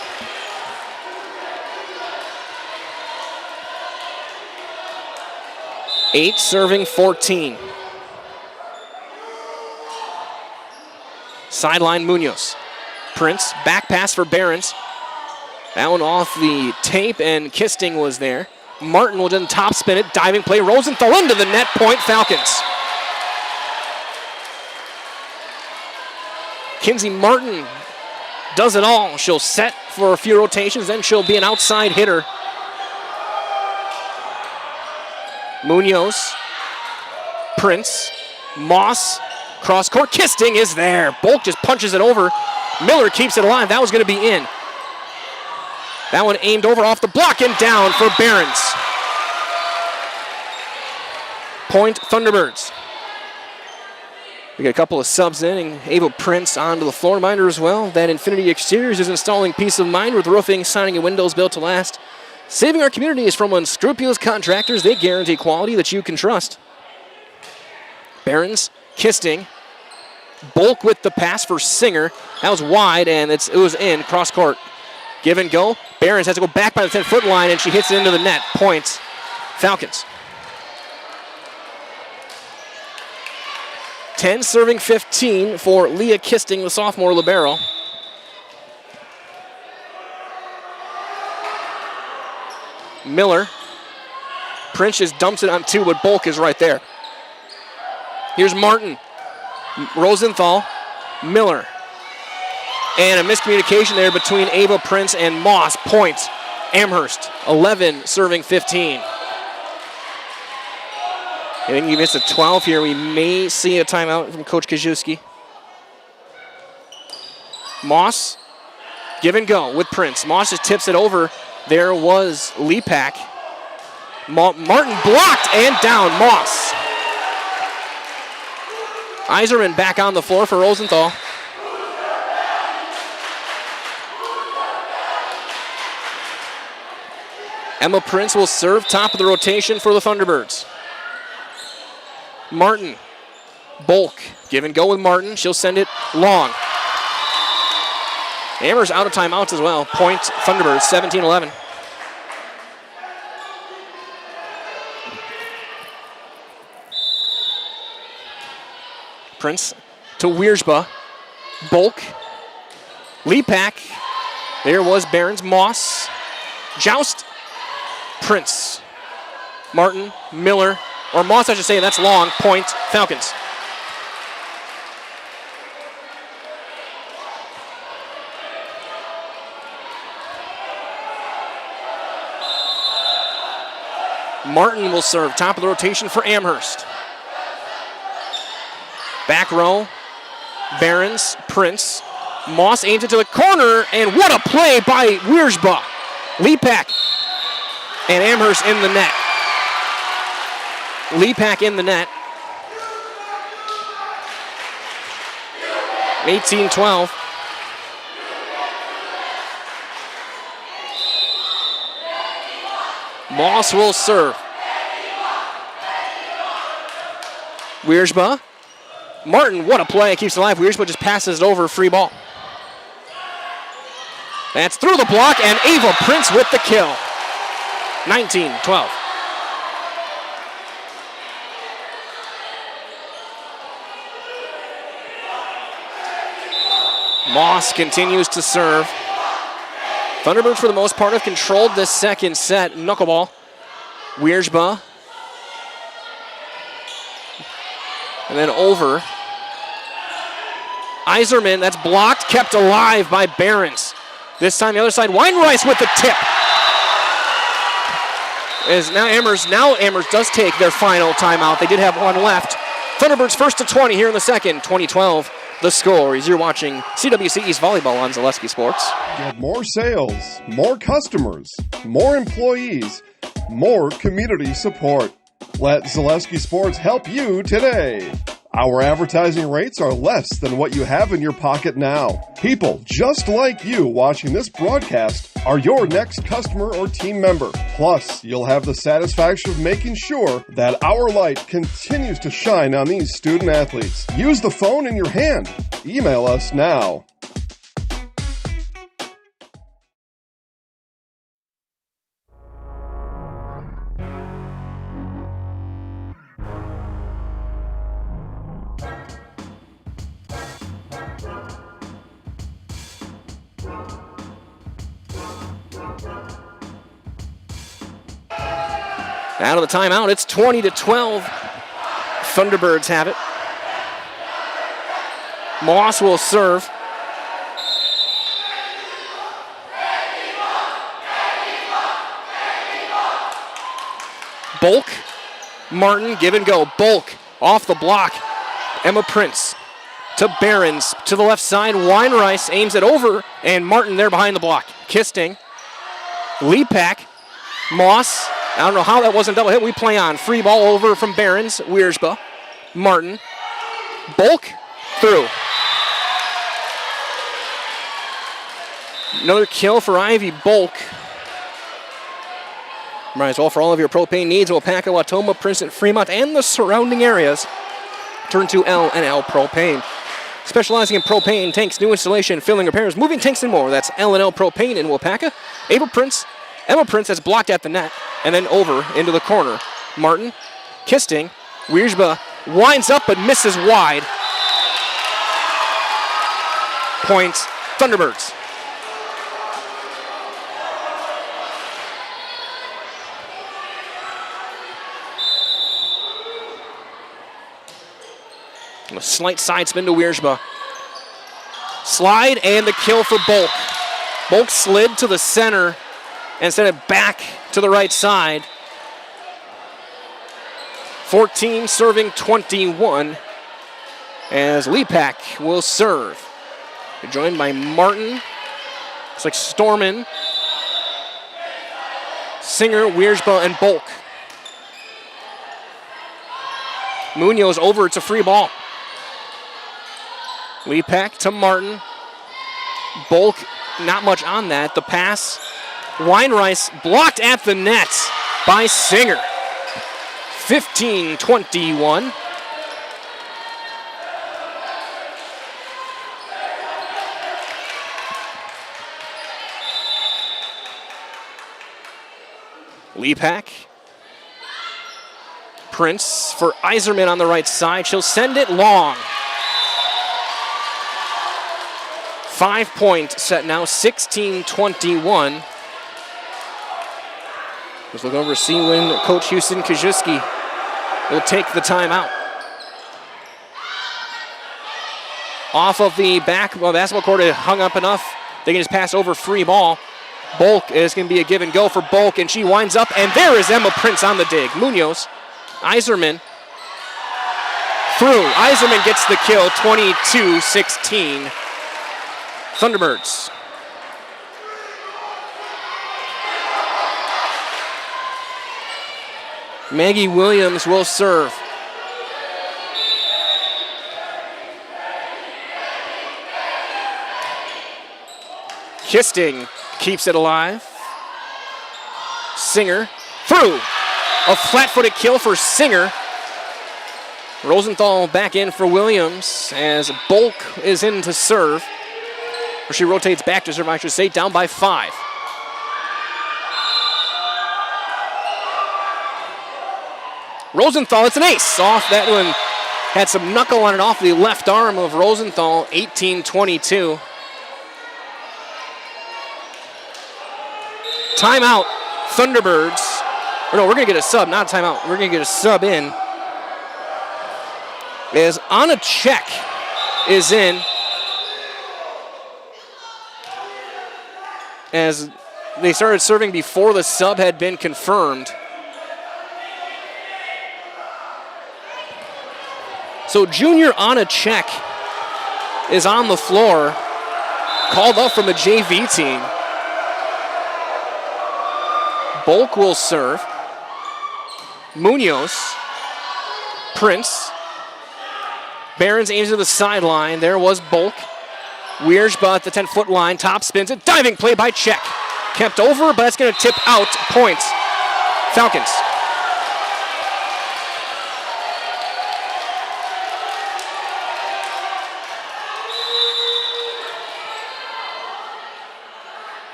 8 serving 14. Sideline Munoz. Prince, back pass for Behrens. That one off the tape, and Kisting was there. Martin will then top spin it, diving play. Rosenthal into the net, point Falcons. Kinsey Martin does it all. She'll set for a few rotations, then she'll be an outside hitter. Munoz, Prince, Moss, cross court. Kisting is there. Bulk just punches it over. Miller keeps it alive. That was going to be in. That one aimed over off the block and down for Behrens. Point Thunderbirds. We got a couple of subs in, and Ava Prince onto the floor. Reminder as well that Infinity Exteriors is installing peace of mind with roofing, siding, and windows built to last. Saving our communities from unscrupulous contractors. They guarantee quality that you can trust. Behrens, Kisting. Bulk with the pass for Singer. That was wide, and it was in, cross court. Give and go. Behrens has to go back by the 10-foot line, and she hits it into the net. Points, Falcons. 10 serving 15 for Leah Kisting, the sophomore libero. Miller. Prince just dumps it on 2, but Bulk is right there. Here's Martin. Rosenthal. Miller. And a miscommunication there between Ava Prince and Moss. Points, Amherst. 11 serving 15. I think you missed a 12 here. We may see a timeout from Coach Kajewski. Moss, give and go with Prince. Moss just tips it over. There was Lepak. Martin blocked and down. Moss. Iserman back on the floor for Rosenthal. Emma Prince will serve top of the rotation for the Thunderbirds. Martin. Bulk. Give and go with Martin. She'll send it long. Amherst out of timeouts as well. Point Thunderbirds, 17-11. Prince to Wiersba. Bulk. Lepak. There was Behrens. Moss. Joust. Prince. Martin. Miller. Or Moss, I should say. That's long. Point Falcons. Martin will serve top of the rotation for Amherst. Back row, Behrens, Prince. Moss aims it to the corner, and what a play by Wiersba. Lepak and Amherst in the net. Lepak in the net. 18-12. Moss will serve. Wiersba. Martin, what a play. Keeps it alive. Wiersba just passes it over. Free ball. That's through the block, and Ava Prince with the kill. 19-12. Moss continues to serve. Thunderbirds, for the most part, have controlled this second set. Knuckleball. Wiersba. And then over. Iserman, that's blocked, kept alive by Behrens. This time the other side, Weinreis with the tip. Is now Amherst does take their final timeout. They did have one left. Thunderbirds first to 20 here in the second, 20-12. The score is you're watching CWC East Volleyball on Zaleski Sports. Get more sales, more customers, more employees, more community support. Let Zaleski Sports help you today. Our advertising rates are less than what you have in your pocket now. People just like you watching this broadcast are your next customer or team member. Plus, you'll have the satisfaction of making sure that our light continues to shine on these student athletes. Use the phone in your hand. Email us now. Out of the timeout, it's 20-12. Thunderbirds have it. Moss will serve. Bulk, Martin, give and go. Bulk off the block. Emma Prince to Behrens to the left side. Weinreis aims it over, and Martin there behind the block. Kisting, Lepak, Moss. I don't know how that wasn't double hit. We play on. Free ball over from Behrens. Wiersba, Martin, Bulk through. Another kill for Ivy Bulk. Might as well for all of your propane needs, Wapaka, Watoma, Princeton, Fremont, and the surrounding areas. Turn to L&L Propane. Specializing in propane tanks, new installation, filling, repairs, moving tanks, and more. That's L&L Propane in Wapaka. Emma Prince has blocked at the net, and then over into the corner. Martin, Kisting, Wiersba winds up but misses wide. Point, Thunderbirds. A slight side spin to Wiersba. Slide and the kill for Bulk. Bulk slid to the center and sent it back to the right side. 14 serving 21 as Lepak will serve. They're joined by Martin. Looks like Storman, Singer, Wiersba, and Bulk. Munoz over, it's a free ball. Lepak to Martin. Bulk, not much on that. The pass. Weinreis blocked at the net by Singer. 15-21. Lepak. Prince for Iserman on the right side. She'll send it long. 5-point set now, 16-21. Just look over to see when Coach Houston Kajuski will take the timeout. Off of the basketball court, it hung up enough. They can just pass over free ball. Bulk is going to be a give and go for Bulk, and she winds up, and there is Emma Prince on the dig. Munoz, Iserman through. Iserman gets the kill, 22-16. Thunderbirds. Maggie Williams will serve. Kisting keeps it alive. Singer through. A flat-footed kill for Singer. Rosenthal back in for Williams as Bulk is in to serve. Or she rotates back to serve, I should say, down by 5. Rosenthal, it's an ace. Off that one, had some knuckle on it off the left arm of Rosenthal, 18-22. Timeout, Thunderbirds. Or no, we're going to get a sub, not a timeout. We're going to get a sub in. As Anna Check is in. As they started serving before the sub had been confirmed. So junior Anna Check is on the floor, called up from the JV team. Bulk will serve. Munoz, Prince. Behrens aims to the sideline. There was Bulk. Wiersba at the 10-foot line, top spins it, diving play by Check. Kept over, but that's going to tip out points. Falcons.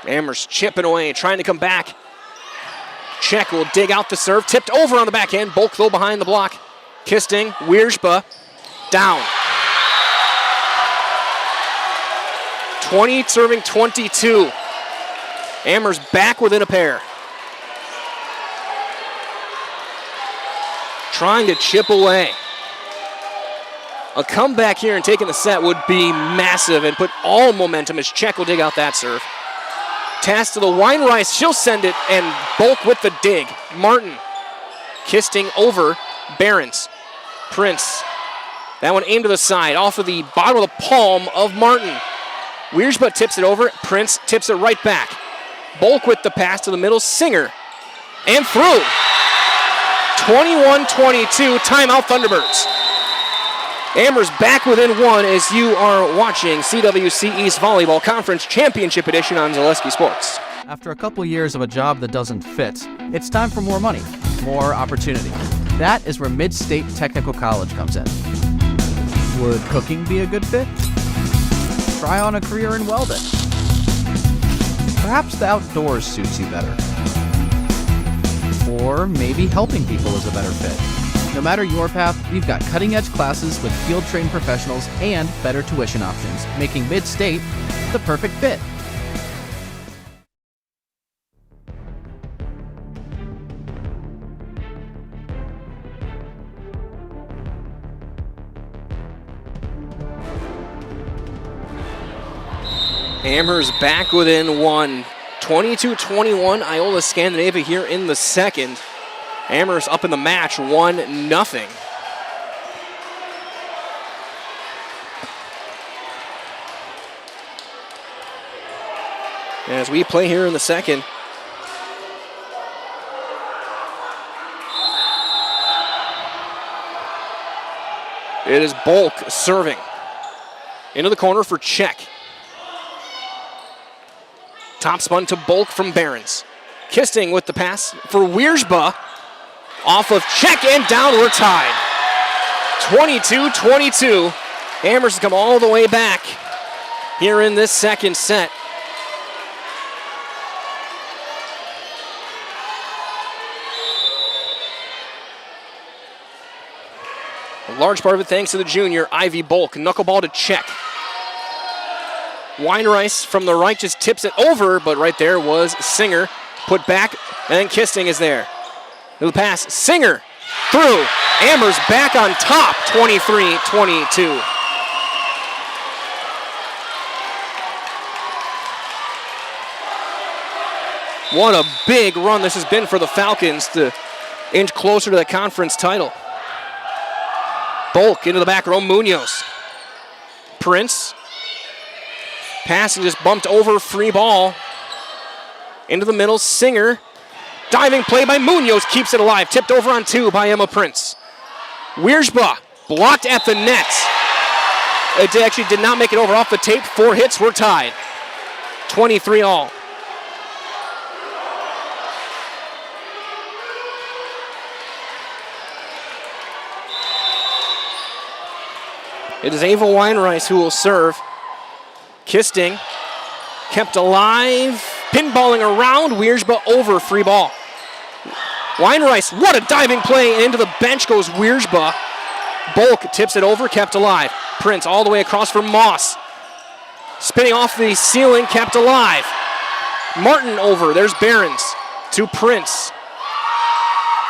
Amherst chipping away, trying to come back. Check will dig out the serve, tipped over on the back end. Bulk though behind the block. Kisting, Wiersba, down. 20 serving 22. Amherst back within a pair. trying to chip away. A comeback here and taking the set would be massive and put all momentum as Czech will dig out that serve. Pass to the Weinreis. She'll send it, and Bulk with the dig. Martin kisting over Behrens. Prince. That one aimed to the side, off of the bottom of the palm of Martin. Wiersma tips it over. Prince tips it right back. Bulk with the pass to the middle. Singer. And through. 21-22. Timeout Thunderbirds. Amherst back within one as you are watching CWC East Volleyball Conference Championship Edition on Zaleski Sports. After a couple years of a job that doesn't fit, it's time for more money, more opportunity. That is where Mid-State Technical College comes in. Would cooking be a good fit? Try on a career in welding. Perhaps the outdoors suits you better. Or maybe helping people is a better fit. No matter your path, we've got cutting-edge classes with field-trained professionals and better tuition options, making Mid-State the perfect fit. Amherst back within one. 22-21, Iola-Scandinavia here in the second. Amherst up in the match, 1-0. As we play here in the second. It is Bulk serving. Into the corner for Czech. Top spun to Bulk from Behrens. Kisting with the pass for Wiersma. Off of Czech and down, we're tied. 22-22. Amherst has come all the way back here in this second set. A large part of it thanks to the junior, Ivy Bulk. Knuckleball to Czech. Weinreis from the right just tips it over, but right there was Singer. Put back, and then Kisting is there. Little pass, Singer through. Amherst back on top, 23-22. What a big run this has been for the Falcons to inch closer to the conference title. Bulk into the back row, Munoz. Prince. Pass and just bumped over, free ball. Into the middle, Singer. Diving play by Munoz, keeps it alive. Tipped over on two by Emma Prince. Wiersma blocked at the net. It actually did not make it over off the tape. 4 hits, we're tied. 23 all. It is Ava Weinreis who will serve. Kisting, kept alive, pinballing around, Wiersma over, free ball. Weinreis, what a diving play, and into the bench goes Wiersma. Bulk tips it over, kept alive. Prince all the way across for Moss. Spinning off the ceiling, kept alive. Martin over, there's Behrens to Prince.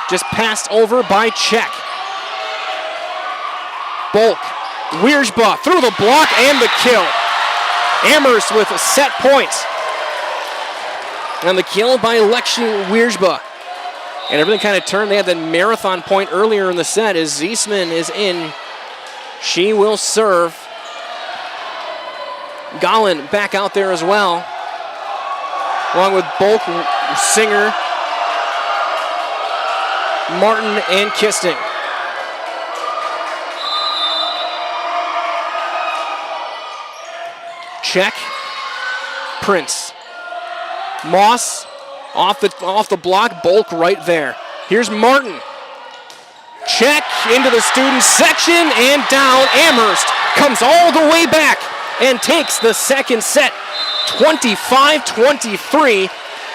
Just passed over by Czech. Bulk, Wiersma through the block and the kill. Amherst with a set point. And the kill by Lexi Wiersma. And everything kind of turned. They had the marathon point earlier in the set as Ziesman is in. She will serve. Gollin back out there as well. Along with Bulk, Singer, Martin, and Kisting. Check. Prince. Moss off the block. Bulk right there. Here's Martin. Check into the student section and down. Amherst comes all the way back and takes the second set. 25-23.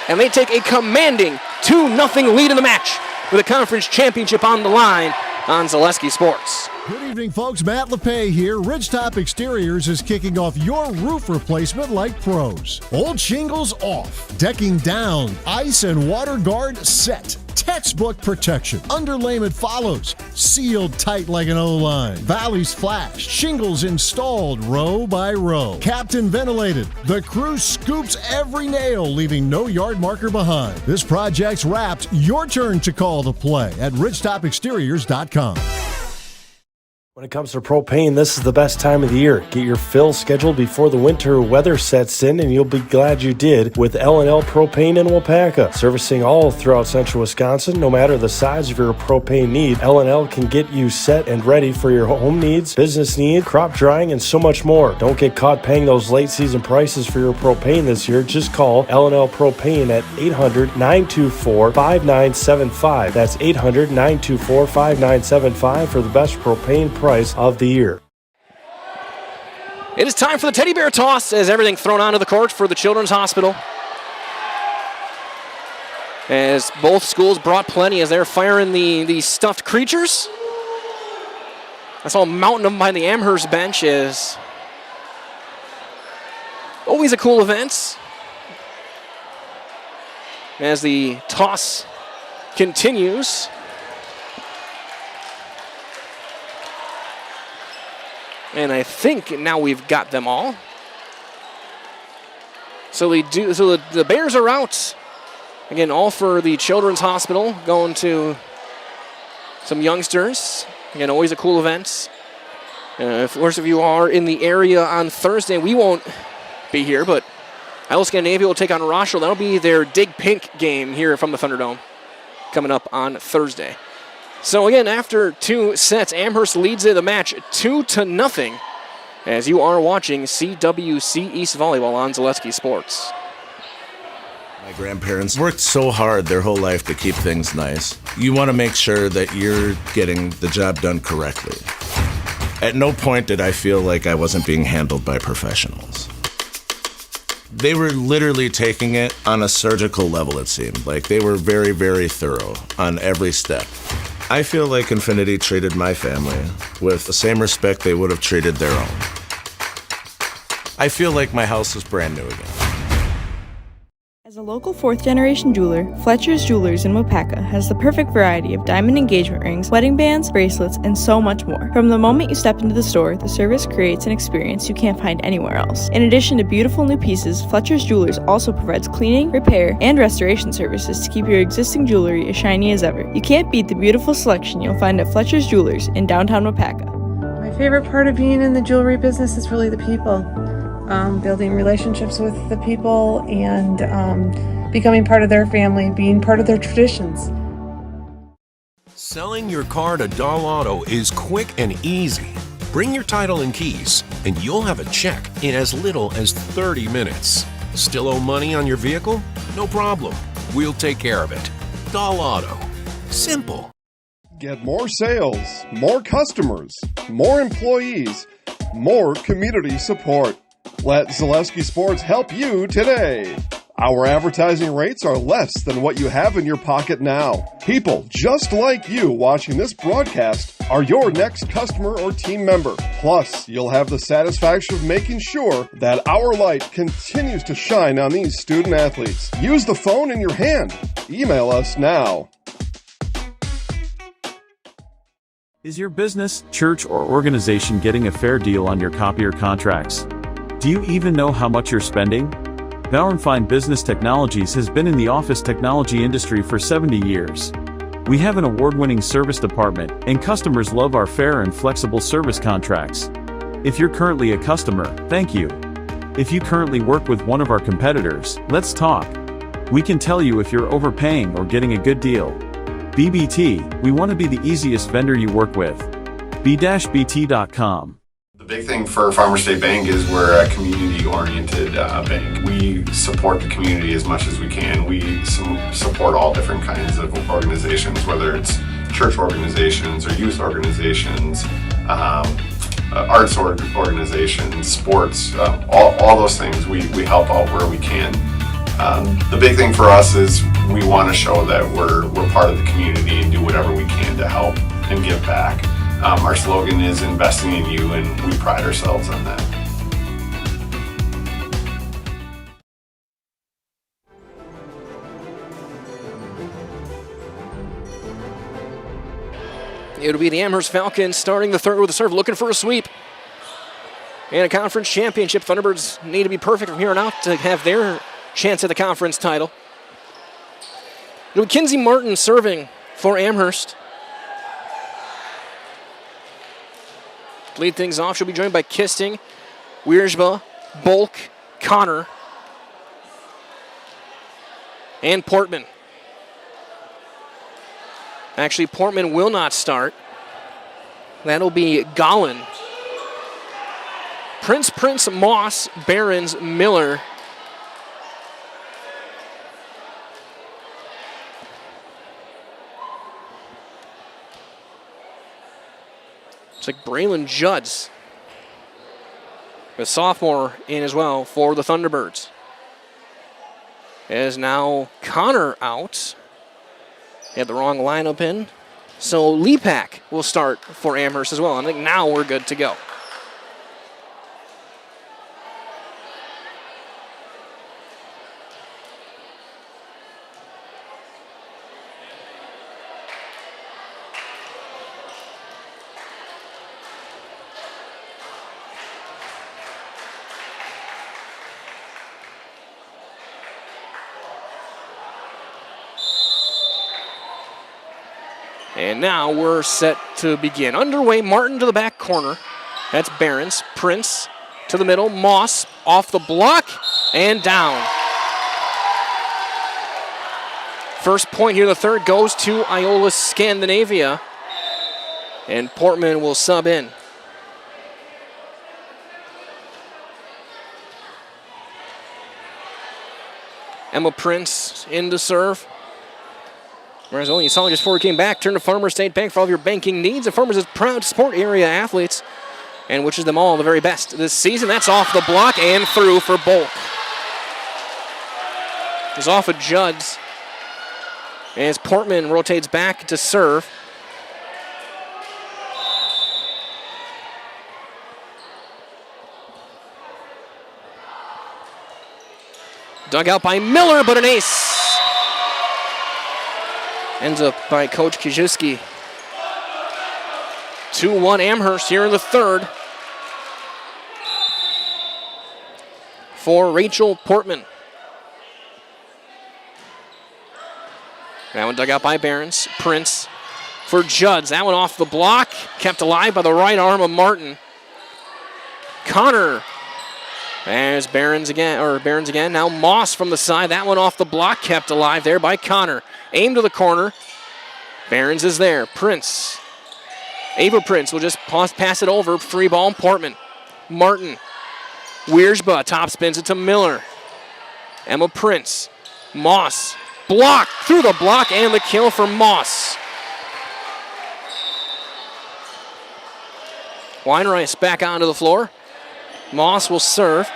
And they take a commanding 2-0 lead in the match with a conference championship on the line on Zaleski Sports. Good evening, folks. Matt LePay here. Ridgetop Exteriors is kicking off your roof replacement like pros. Old shingles off, decking down, ice and water guard set. Textbook protection. Underlayment follows. Sealed tight like an O-line. Valleys flashed. Shingles installed row by row. Captain ventilated. The crew scoops every nail, leaving no yard marker behind. This project's wrapped. Your turn to call the play at ridgetopexteriors.com. When it comes to propane, this is the best time of the year. Get your fill scheduled before the winter weather sets in, and you'll be glad you did with L&L Propane in Waupaca. Servicing all throughout central Wisconsin, no matter the size of your propane need, L&L can get you set and ready for your home needs, business needs, crop drying, and so much more. Don't get caught paying those late season prices for your propane this year. Just call L&L Propane at 800-924-5975. That's 800-924-5975 for the best propane price of the year. It is time for the teddy bear toss as everything thrown onto the court for the Children's Hospital. As both schools brought plenty as they're firing the stuffed creatures. I saw them mounting them behind the Amherst bench is always a cool event. As the toss continues. And I think now we've got them all. So the Bears are out. Again, all for the Children's Hospital, going to some youngsters. Again, always a cool event. If most of you are in the area on Thursday, we won't be here, but Iola-Scandinavia will take on Rochelle. That'll be their Dig Pink game here from the Thunderdome coming up on Thursday. So again, after two sets, Amherst leads the match 2-0 as you are watching CWC East Volleyball on Zaleski Sports. My grandparents worked so hard their whole life to keep things nice. You want to make sure that you're getting the job done correctly. At no point did I feel like I wasn't being handled by professionals. They were literally taking it on a surgical level, it seemed. Like they were very, very thorough on every step. I feel like Infinity treated my family with the same respect they would have treated their own. I feel like my house is brand new again. As a local fourth-generation jeweler, Fletcher's Jewelers in Waupaca has the perfect variety of diamond engagement rings, wedding bands, bracelets, and so much more. From the moment you step into the store, the service creates an experience you can't find anywhere else. In addition to beautiful new pieces, Fletcher's Jewelers also provides cleaning, repair, and restoration services to keep your existing jewelry as shiny as ever. You can't beat the beautiful selection you'll find at Fletcher's Jewelers in downtown Waupaca. My favorite part of being in the jewelry business is really the people. Building relationships with the people and becoming part of their family, being part of their traditions. Selling your car to Doll Auto is quick and easy. Bring your title and keys, and you'll have a check in as little as 30 minutes. Still owe money on your vehicle? No problem. We'll take care of it. Doll Auto. Simple. Get more sales, more customers, more employees, more community support. Let Zaleski Sports help you today. Our advertising rates are less than what you have in your pocket now. People just like you watching this broadcast are your next customer or team member. Plus, you'll have the satisfaction of making sure that our light continues to shine on these student athletes. Use the phone in your hand. Email us now. Is your business, church, or organization getting a fair deal on your copier contracts? Do you even know how much you're spending? Bauer & Fine Business Technologies has been in the office technology industry for 70 years. We have an award-winning service department, and customers love our fair and flexible service contracts. If you're currently a customer, thank you. If you currently work with one of our competitors, let's talk. We can tell you if you're overpaying or getting a good deal. BBT, we want to be the easiest vendor you work with. b-bt.com. The big thing for Farmers State Bank is we're a community-oriented bank. We support the community as much as we can. We support all different kinds of organizations, whether it's church organizations or youth organizations, arts organizations, sports, all those things. We help out where we can. The big thing for us is we want to show that we're part of the community and do whatever we can to help and give back. Our slogan is investing in you, and we pride ourselves on that. It'll be the Amherst Falcons starting the third with a serve, looking for a sweep. And a conference championship. Thunderbirds need to be perfect from here on out to have their chance at the conference title. It'll be Kinsey Martin serving for Amherst. To lead things off, she'll be joined by Kisting, Wiersma, Bulk, Connor, and Portman. Actually, Portman will not start. That'll be Gollin. Prince, Moss, Behrens, Miller. It's like Braylon Judds, a sophomore, in as well for the Thunderbirds. As now Connor out. He had the wrong lineup in. So Lepak will start for Amherst as well. I think now we're good to go. And now we're set to begin. Underway, Martin to the back corner. That's Behrens. Prince to the middle. Moss off the block and down. First point here, the third, goes to Iola-Scandinavia. And Portman will sub in. Emma Prince in to serve. Whereas you saw just before we came back, turn to Farmers State Bank for all of your banking needs. And Farmers is proud to support area athletes and wishes them all the very best this season. That's off the block and through for Bulk. It's off of Judds as Portman rotates back to serve. Dug out by Miller, but an ace. Ends up by Coach Kijewski. 2-1 Amherst here in the third. For Rachel Portman. That one dug out by Behrens. Prince for Judds. That one off the block. Kept alive by the right arm of Martin. Connor. There's Behrens again. Now Moss from the side. That one off the block. Kept alive there by Connor. Aim to the corner. Behrens is there. Prince. Ava Prince will just pass it over. Free ball, Portman. Martin. Wiersma top spins it to Miller. Emma Prince. Moss. Block. Through the block and the kill for Moss. Weinreis back onto the floor. Moss will serve.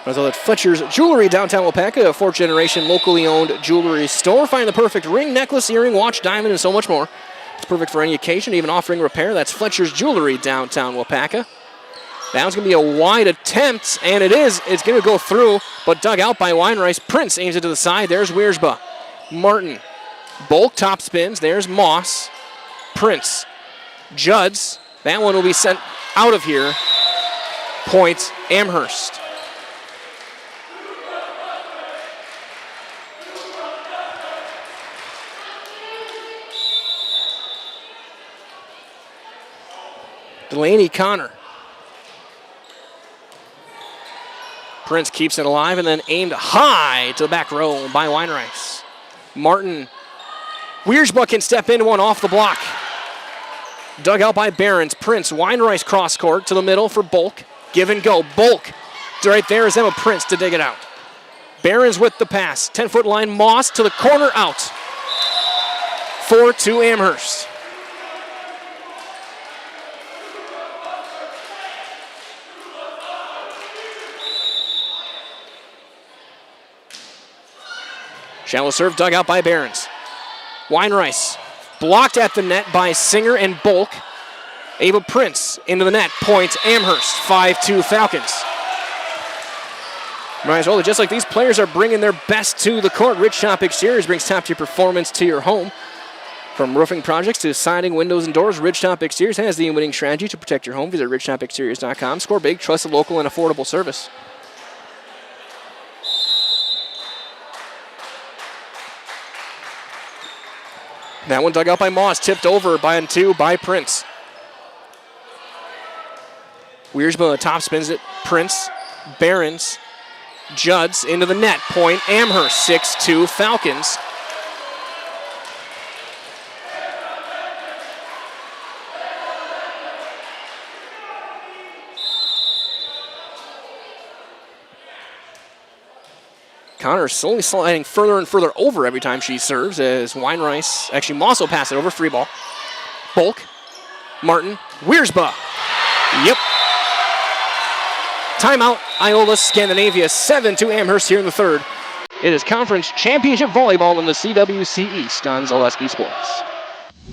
At Fletcher's Jewelry, downtown Wapaka, a fourth-generation locally owned jewelry store. Find the perfect ring, necklace, earring, watch, diamond, and so much more. It's perfect for any occasion, even offering repair. That's Fletcher's Jewelry, downtown Wapaka. That one's going to be a wide attempt, and it is. It's going to go through, but dug out by Weinreis. Prince aims it to the side. There's Wiersma. Martin. Bulk top spins. There's Moss. Prince. Judds. That one will be sent out of here. Point Amherst. Delaney Connor. Prince keeps it alive and then aimed high to the back row by Weinreis. Martin. Wiersma can step into one off the block. Dug out by Behrens. Prince. Weinreis cross court to the middle for Bulk. Give and go. Bulk. Right there is Emma Prince to dig it out. Behrens with the pass. 10-foot line. Moss to the corner, out. 4-2 Amherst. Shallow serve dug out by Behrens. Weinreis blocked at the net by Singer and Bulk. Ava Prince into the net. Point Amherst. 5-2 Falcons. Well, just like these players are bringing their best to the court, Rich Shop Exteriors brings top-tier performance to your home. From roofing projects to siding, windows, and doors, Ridgetop Exteriors has the winning strategy to protect your home. Visit ridgetopexteriors.com. Score big, trusted, local, and affordable service. That one dug out by Moss, tipped over by two by Prince. Wiersma top spins it. Prince, Behrens, Judds into the net. Point Amherst, 6-2 Falcons. Connor slowly sliding further and further over every time she serves as Weinreis, actually Moss will pass it over, free ball. Bulk, Martin, Wiersma. Yep. Timeout, Iola-Scandinavia, 7-2 Amherst here in the third. It is Conference Championship Volleyball in the CWC East on Zaleski Sports.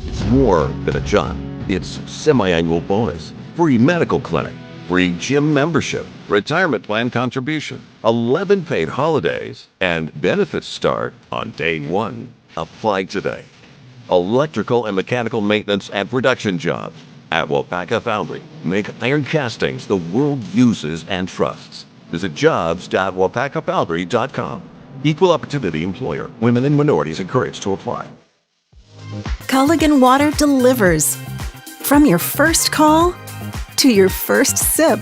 It's more than a job. It's semi-annual bonus, free medical clinic, free gym membership, retirement plan contribution, 11 paid holidays, and benefits start on day one. Apply today. Electrical and mechanical maintenance and production jobs at Wapaka Foundry. Make iron castings the world uses and trusts. Visit jobs.wapakafoundry.com. Equal opportunity employer. Women and minorities encouraged to apply. Culligan Water delivers. From your first call to your first sip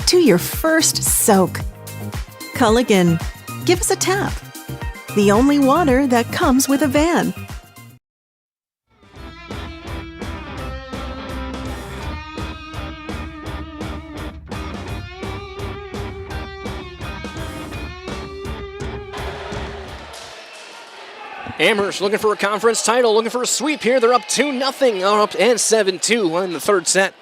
to your first soak. Culligan, give us a tap. The only water that comes with a van. Amherst looking for a conference title, looking for a sweep here. They're up 2-0, up and 7-2 in the third set.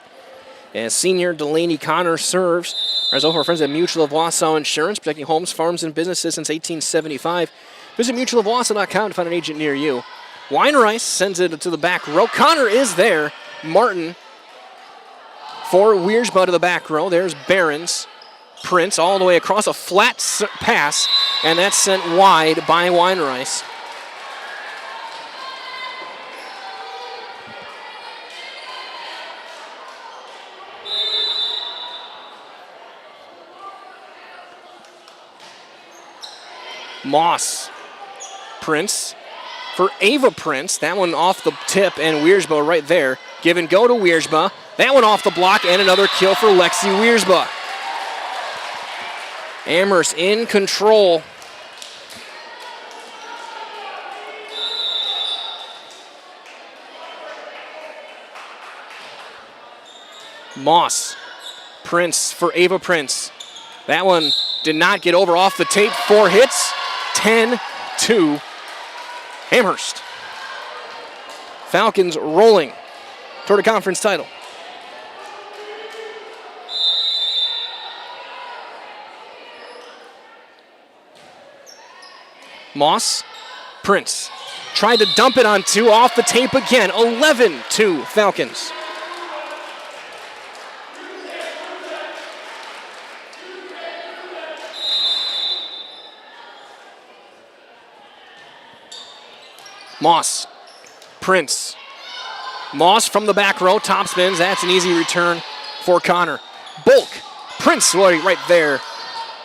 As senior Delaney Connor serves. As over our friends at Mutual of Wausau Insurance, protecting homes, farms, and businesses since 1875. Visit mutualofwausau.com to find an agent near you. Weinreis sends it to the back row. Connor is there. Martin for Wiersma to the back row. There's Behrens. Prince all the way across a flat pass, and that's sent wide by Weinreis. Moss. Prince for Ava Prince. That one off the tip, and Wiersma right there. Give and go to Wiersma. That one off the block, and another kill for Lexi Wiersma. Amherst in control. Moss. Prince for Ava Prince. That one did not get over off the tape. 4 hits. 10-2 Amherst. Falcons rolling toward a conference title. Moss, Prince tried to dump it on 2, off the tape again. 11-2 Falcons. Moss, Prince. Moss from the back row, top spins. That's an easy return for Connor. Bulk, Prince right there.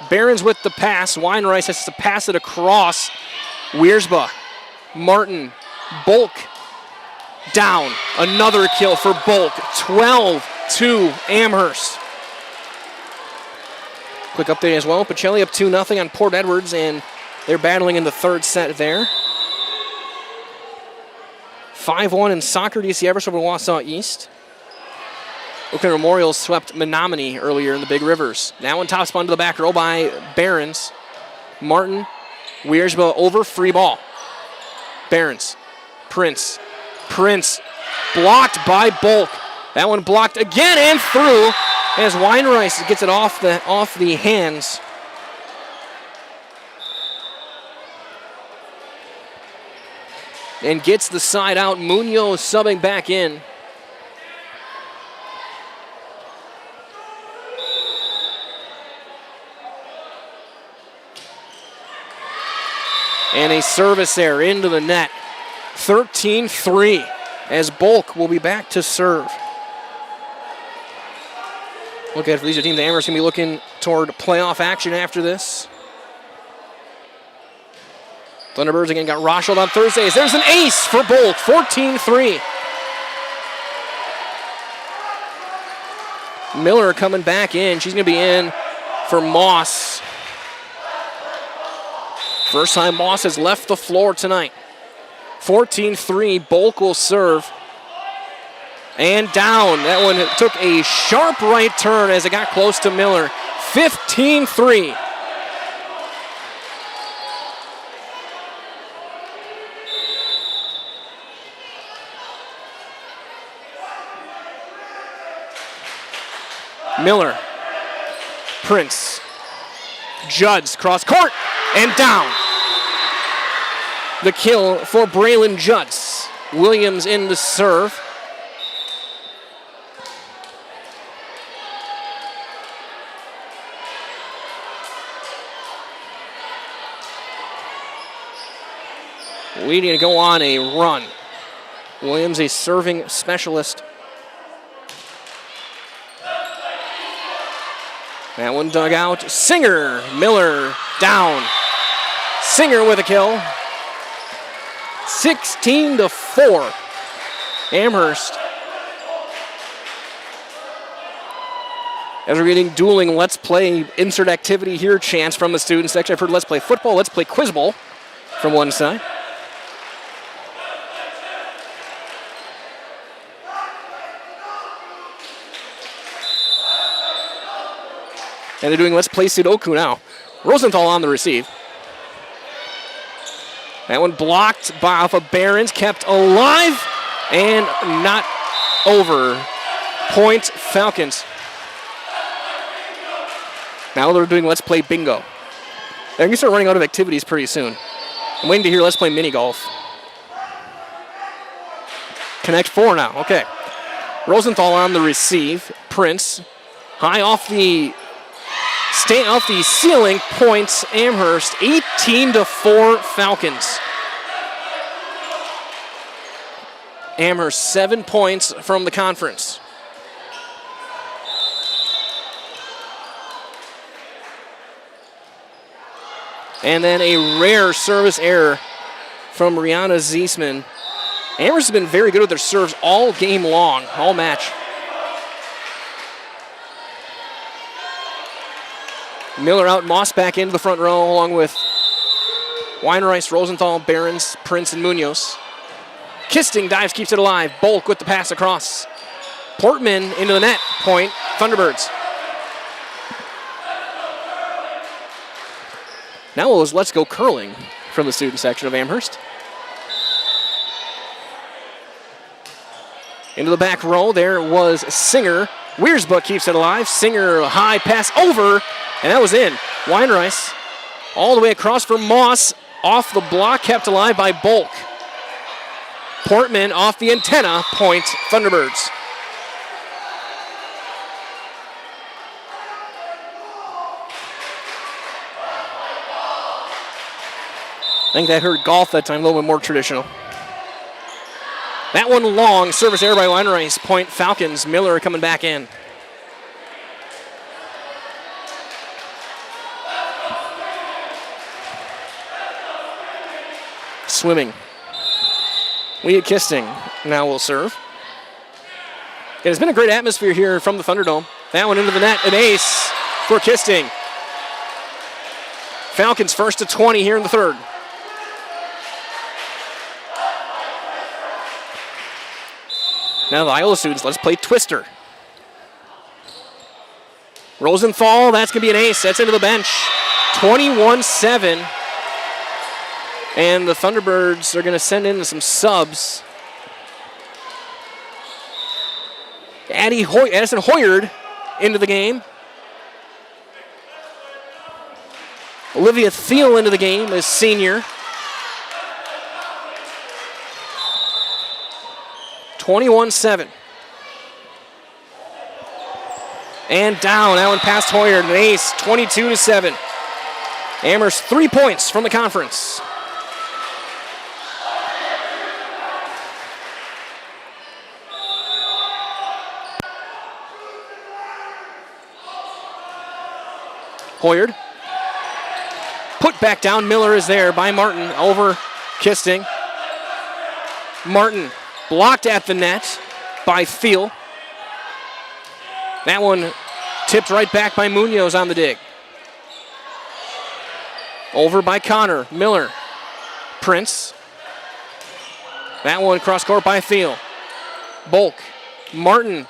Behrens with the pass. Weinreis has to pass it across. Wiersma, Martin, Bulk down. Another kill for Bulk. 12-2 Amherst. Quick update as well. Pacelli up 2-0 on Port Edwards, and they're battling in the third set there. 5-1 in soccer. DC Everest over Wausau East. Oakland Memorial swept Menominee earlier in the Big Rivers. That one top spun to the back row by Behrens. Martin, Wiersma over, free ball. Behrens, Prince. Prince blocked by Bulk. That one blocked again and through as Weinreis gets it off the hands. And gets the side out. Munoz subbing back in. And a service error into the net. 13-3 as Bulk will be back to serve. Look at for these teams. Amherst going to be looking toward playoff action after this. Thunderbirds again got Rocheld on Thursdays. There's an ace for Bulk, 14-3. Miller coming back in. She's going to be in for Moss. First time Moss has left the floor tonight. 14-3, Bulk will serve. And down. That one took a sharp right turn as it got close to Miller. 15-3. Miller, Prince, Judds, cross court, and down. The kill for Braylon Judds. Williams in to serve. We need to go on a run. Williams, a serving specialist. That one dug out. Singer, Miller down. Singer with a kill. 16-4. Amherst. As we're getting dueling Let's Play insert activity here chants from the student section. I've heard Let's Play football, Let's Play quiz bowl from one side. And they're doing Let's Play Sudoku now. Rosenthal on the receive. That one blocked by off of Barons, kept alive and not over. Point Falcons. Now they're doing Let's Play Bingo. They're going to start running out of activities pretty soon. I'm waiting to hear Let's Play Mini Golf. Connect 4 now. Okay. Rosenthal on the receive. Prince. High off the ceiling, points Amherst, 18-4 Falcons. Amherst 7 points from the conference. And then a rare service error from Rihanna Ziesman. Amherst has been very good with their serves all game long, all match. Miller out, Moss back into the front row along with Weinreich, Rosenthal, Barons, Prince, and Munoz. Kisting dives, keeps it alive. Bulk with the pass across. Portman into the net. Point, Thunderbirds. Now it was Let's Go Curling from the student section of Amherst. Into the back row, there was Singer. Wiersbuck keeps it alive. Singer, high pass over, and that was in. Weinreich all the way across for Moss. Off the block, kept alive by Bulk. Portman off the antenna, point Thunderbirds. I think that heard golf that time, a little bit more traditional. That one long, service error by Weinreich, point Falcons. Miller coming back in. Swimming. Leah Kisting now will serve. It has been a great atmosphere here from the Thunderdome. That one into the net, an ace for Kisting. Falcons first to 20 here in the third. Now the Iola students, let's play Twister. Rosenthal, that's going to be an ace. That's into the bench. 21-7. And the Thunderbirds are going to send in some subs. Addison Hoyard into the game. Olivia Thiel into the game as senior. 21-7. And down. That one past Hoyard. An ace. 22-7. Amherst 3 points from the conference. Hoyard. Put back down. Miller is there by Martin over Kisting. Martin blocked at the net by Thiel. That one tipped right back by Munoz on the dig. Over by Connor. Miller. Prince. That one cross court by Thiel. Bulk. Martin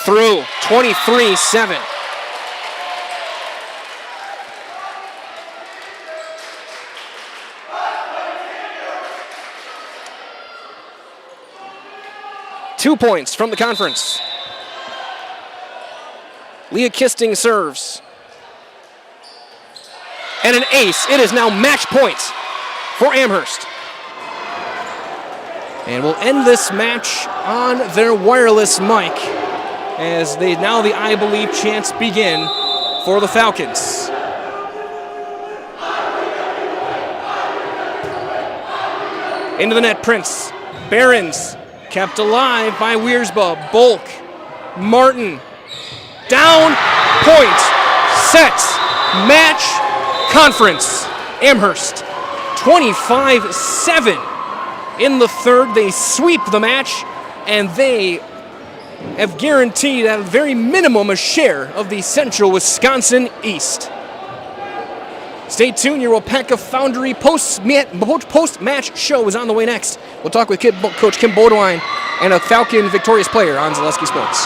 through. 23-7. Two points from the conference. Leah Kisting serves. And an ace. It is now match point for Amherst. And we'll end this match on their wireless mic as the I Believe chants begin for the Falcons. Into the net, Prince. Behrens kept alive by Wiersba. Bulk. Martin. Down. Point. Set. Match. Conference. Amherst. 25-7. In the third, they sweep the match, and they have guaranteed at a very minimum a share of the Central Wisconsin East. Stay tuned. Your Wapaka Foundry post-match show is on the way next. We'll talk with Coach Kim Bodewine and a Falcon victorious player on Zaleski Sports.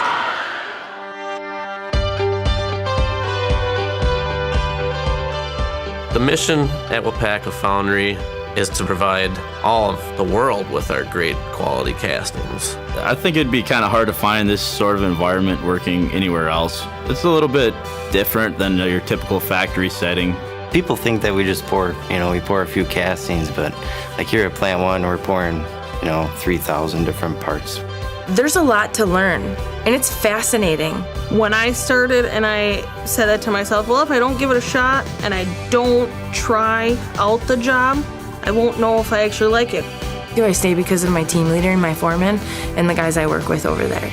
The mission at Wapaka Foundry is to provide all of the world with our great quality castings. I think it'd be kind of hard to find this sort of environment working anywhere else. It's a little bit different than your typical factory setting. People think that we just pour, we pour a few castings, but like here at Plant 1, we're pouring, 3,000 different parts. There's a lot to learn, and it's fascinating. When I started and I said that to myself, well, if I don't give it a shot and I don't try out the job, I won't know if I actually like it. I stay because of my team leader and my foreman and the guys I work with over there.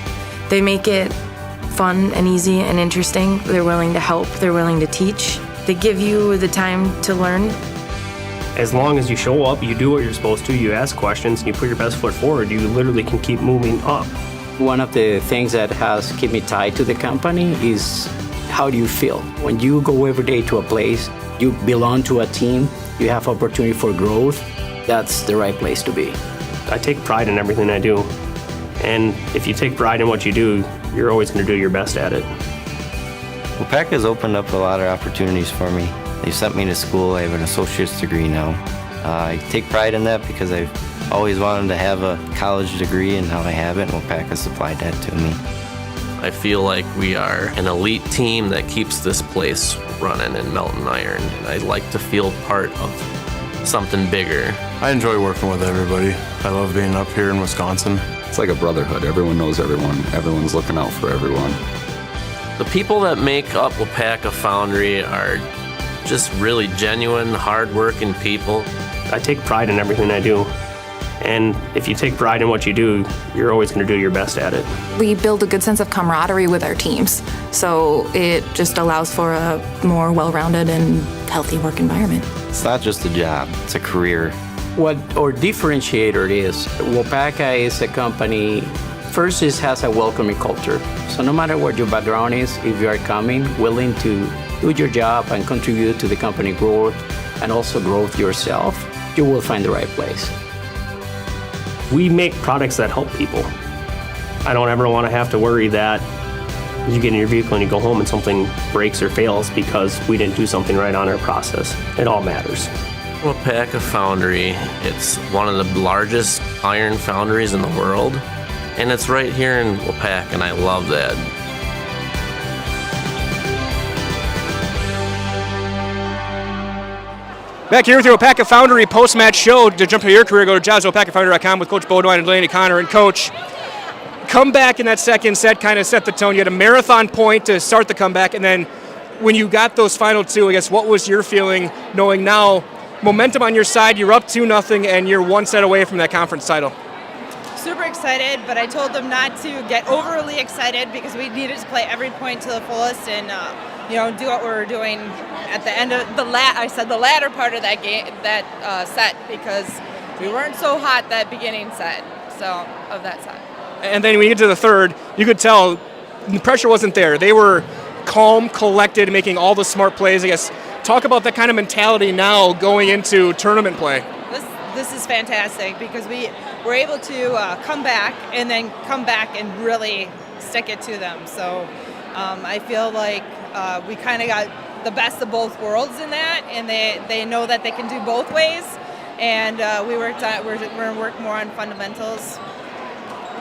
They make it fun and easy and interesting. They're willing to help. They're willing to teach. They give you the time to learn. As long as you show up, you do what you're supposed to, you ask questions, and you put your best foot forward, you literally can keep moving up. One of the things that has kept me tied to the company is how do you feel? When you go every day to a place, you belong to a team, you have opportunity for growth, that's the right place to be. I take pride in everything I do. And if you take pride in what you do, you're always going to do your best at it. Wapaka has opened up a lot of opportunities for me. They've sent me to school. I have an associate's degree now. I take pride in that because I've always wanted to have a college degree, and now I have it, and Wapaka supplied that to me. I feel like we are an elite team that keeps this place running in Melton Iron, and I like to feel part of something bigger. I enjoy working with everybody. I love being up here in Wisconsin. It's like a brotherhood. Everyone knows everyone. Everyone's looking out for everyone. The people that make up Wapaka Foundry are just really genuine, hard-working people. I take pride in everything I do. And if you take pride in what you do, you're always going to do your best at it. We build a good sense of camaraderie with our teams, so it just allows for a more well-rounded and healthy work environment. It's not just a job, it's a career. What our differentiator is, Wapaka is a company, first it has a welcoming culture. So no matter what your background is, if you are coming, willing to do your job and contribute to the company growth and also growth yourself, you will find the right place. We make products that help people. I don't ever want to have to worry that you get in your vehicle and you go home and something breaks or fails because we didn't do something right on our process. It all matters. Wapaka Foundry, it's one of the largest iron foundries in the world, and it's right here in Wapaka, and I love that. Back here with your Wapaka Foundry post-match show. To jump to your career, go to jobswapakafoundry.com with Coach Bodewine and Delaney Connor. And Coach, comeback in that second set kind of set the tone. You had a marathon point to start the comeback, and then when you got those final two, I guess, what was your feeling knowing now momentum on your side, you're up 2-0, and you're one set away from that conference title? Super excited, but I told them not to get overly excited because we needed to play every point to the fullest, and do what we were doing at the end of the latter part of that game, that set, because we weren't so hot that beginning set, of that set. And then when you get to the third, you could tell the pressure wasn't there. They were calm, collected, making all the smart plays. I guess talk about that kind of mentality now going into tournament play. This is fantastic because we were able to come back and really stick it to them. So I feel like we kind of got the best of both worlds in that, and they know that they can do both ways. And we're going to work more on fundamentals.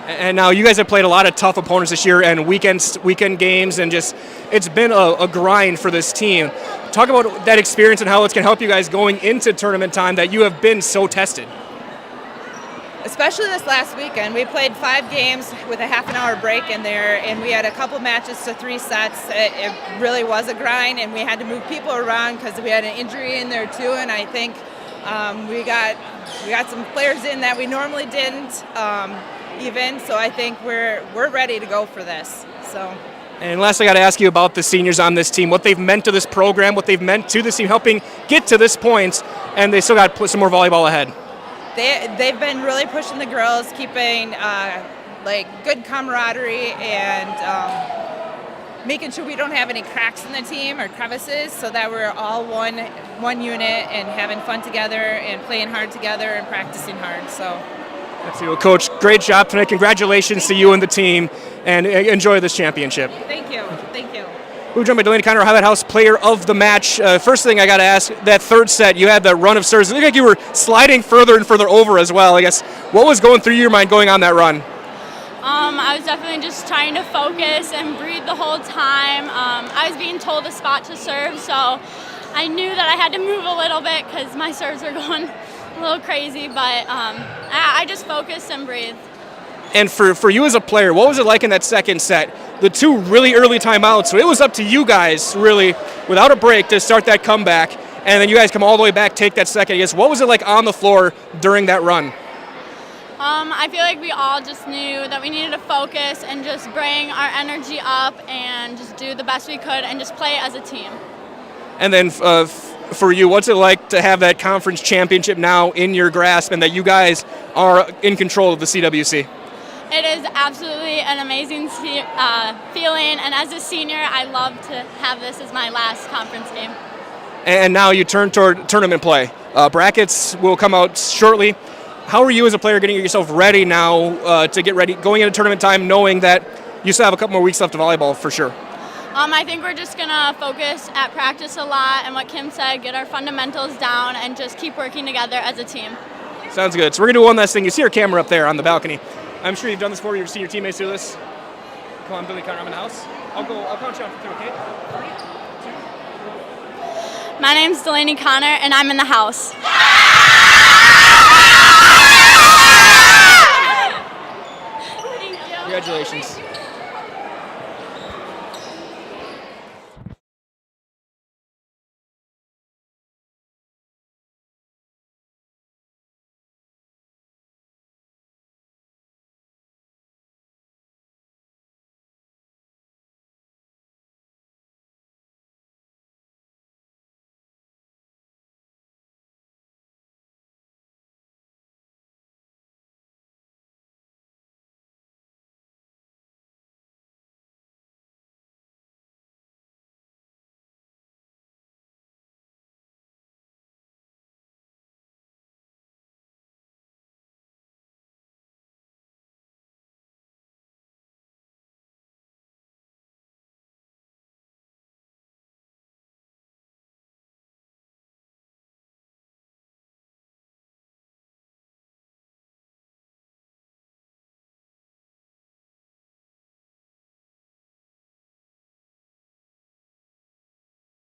And now you guys have played a lot of tough opponents this year and weekend games, and just it's been a grind for this team. Talk about that experience and how it's going to help you guys going into tournament time that you have been so tested. Especially this last weekend. We played 5 games with a half an hour break in there, and we had a couple matches to 3 sets. It really was a grind, and we had to move people around because we had an injury in there too, and I think we got some players in that we normally didn't. So I think we're ready to go for this. And lastly, I got to ask you about the seniors on this team, what they've meant to this program, what they've meant to this team, helping get to this point, and they still got to put some more volleyball ahead. They've been really pushing the girls, keeping good camaraderie and making sure we don't have any cracks in the team or crevices, so that we're all one unit and having fun together and playing hard together and practicing hard. That's you, Coach. Great job tonight. Congratulations to you and the team, and enjoy this championship. Thank you. Thank you. We're joined by Delaney Connor, Highlight House Player of the Match. First thing I got to ask, that third set, you had the run of serves. It looked like you were sliding further and further over as well. I guess, what was going through your mind going on that run? I was definitely just trying to focus and breathe the whole time. I was being told a spot to serve, so I knew that I had to move a little bit because my serves were going a little crazy, but I just focused and breathed. And for you as a player, what was it like in that second set? The 2 really early timeouts, so it was up to you guys, really, without a break, to start that comeback, and then you guys come all the way back, take that second. I guess, what was it like on the floor during that run? I feel like we all just knew that we needed to focus and just bring our energy up and just do the best we could and just play as a team. And then For you, what's it like to have that conference championship now in your grasp and that you guys are in control of the CWC? It is absolutely an amazing feeling, and as a senior, I love to have this as my last conference game. And now you turn toward tournament play. Brackets will come out shortly. How are you as a player getting yourself ready now to get ready, going into tournament time, knowing that you still have a couple more weeks left of volleyball for sure? I think we're just going to focus at practice a lot, and what Kim said, get our fundamentals down and just keep working together as a team. Sounds good. So we're going to do one last thing. You see our camera up there on the balcony. I'm sure you've done this before. You've seen your teammates do this. Come on, Billy Connor, I'm in the house. I'll count you on for 2, okay? 3, 2. My name's Delaney Connor, and I'm in the house.